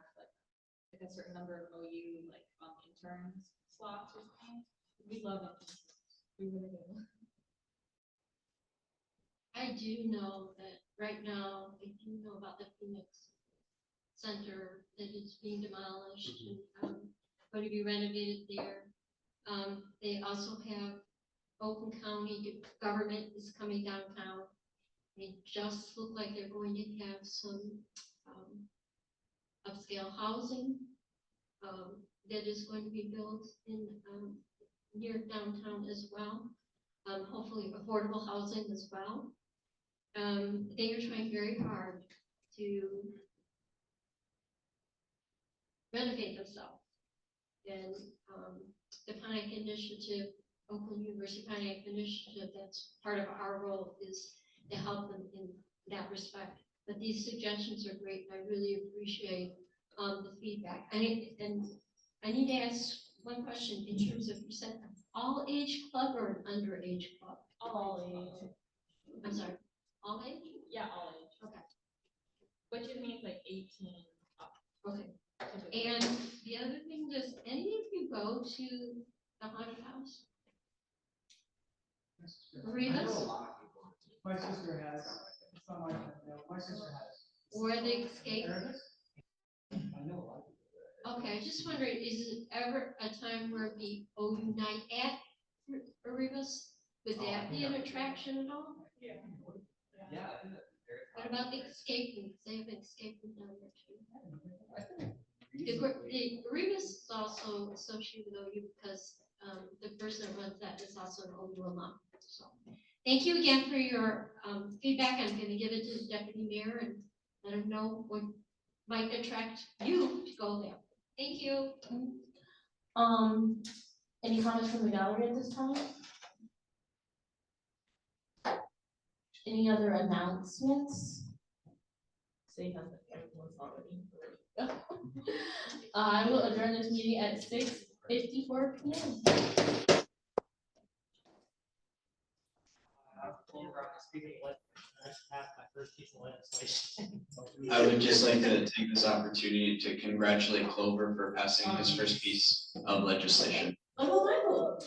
like a certain number of OU interns slots or something. We love internships. We really do. I do know that right now, if you know about the Phoenix Center, that is being demolished and going to be renovated there. They also have Oakland County government is coming downtown. They just look like they're going to have some upscale housing that is going to be built in near downtown as well. Hopefully affordable housing as well. They are trying very hard to renovate themselves. And the Pontiac Initiative, Oakland University Pontiac Initiative, that's part of our role, is to help them in that respect. But these suggestions are great. I really appreciate the feedback. And I need to ask one question in terms of percent. All age club or an underage club? All age. I'm sorry, all age? Yeah, all age. Okay. Which it means like 18 up. Okay. And the other thing, does any of you go to the haunted house? Rivas? My sister has. It's not my, my sister has. Or the escape? I know a lot of people there. Okay, I just wondering, is it ever a time where the OU night at Rivas? Would that be an attraction at all? Yeah. Yeah, I think that's very. What about the escape room? They have an escape room down there too. The Rivas is also associated with OU because the person that runs that is also an OU alum. So thank you again for your feedback. I'm going to give it to the deputy mayor and let him know what might attract you to go there. Thank you. Any comments from the gallery at this time? Any other announcements? Say nothing, everyone's already. I will adjourn this meeting at 6:54 p.m. speaking of I just passed my first piece of legislation. I would just like to take this opportunity to congratulate Clover for passing his first piece of legislation. Uncle Michael.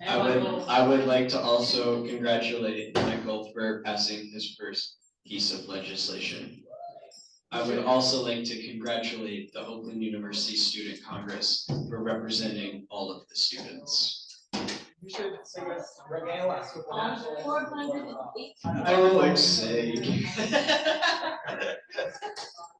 I would like to also congratulate Michael for passing his first piece of legislation. I would also like to congratulate the Oakland University Student Congress for representing all of the students. You should sing us, regale us with the national anthem. For fuck's sake.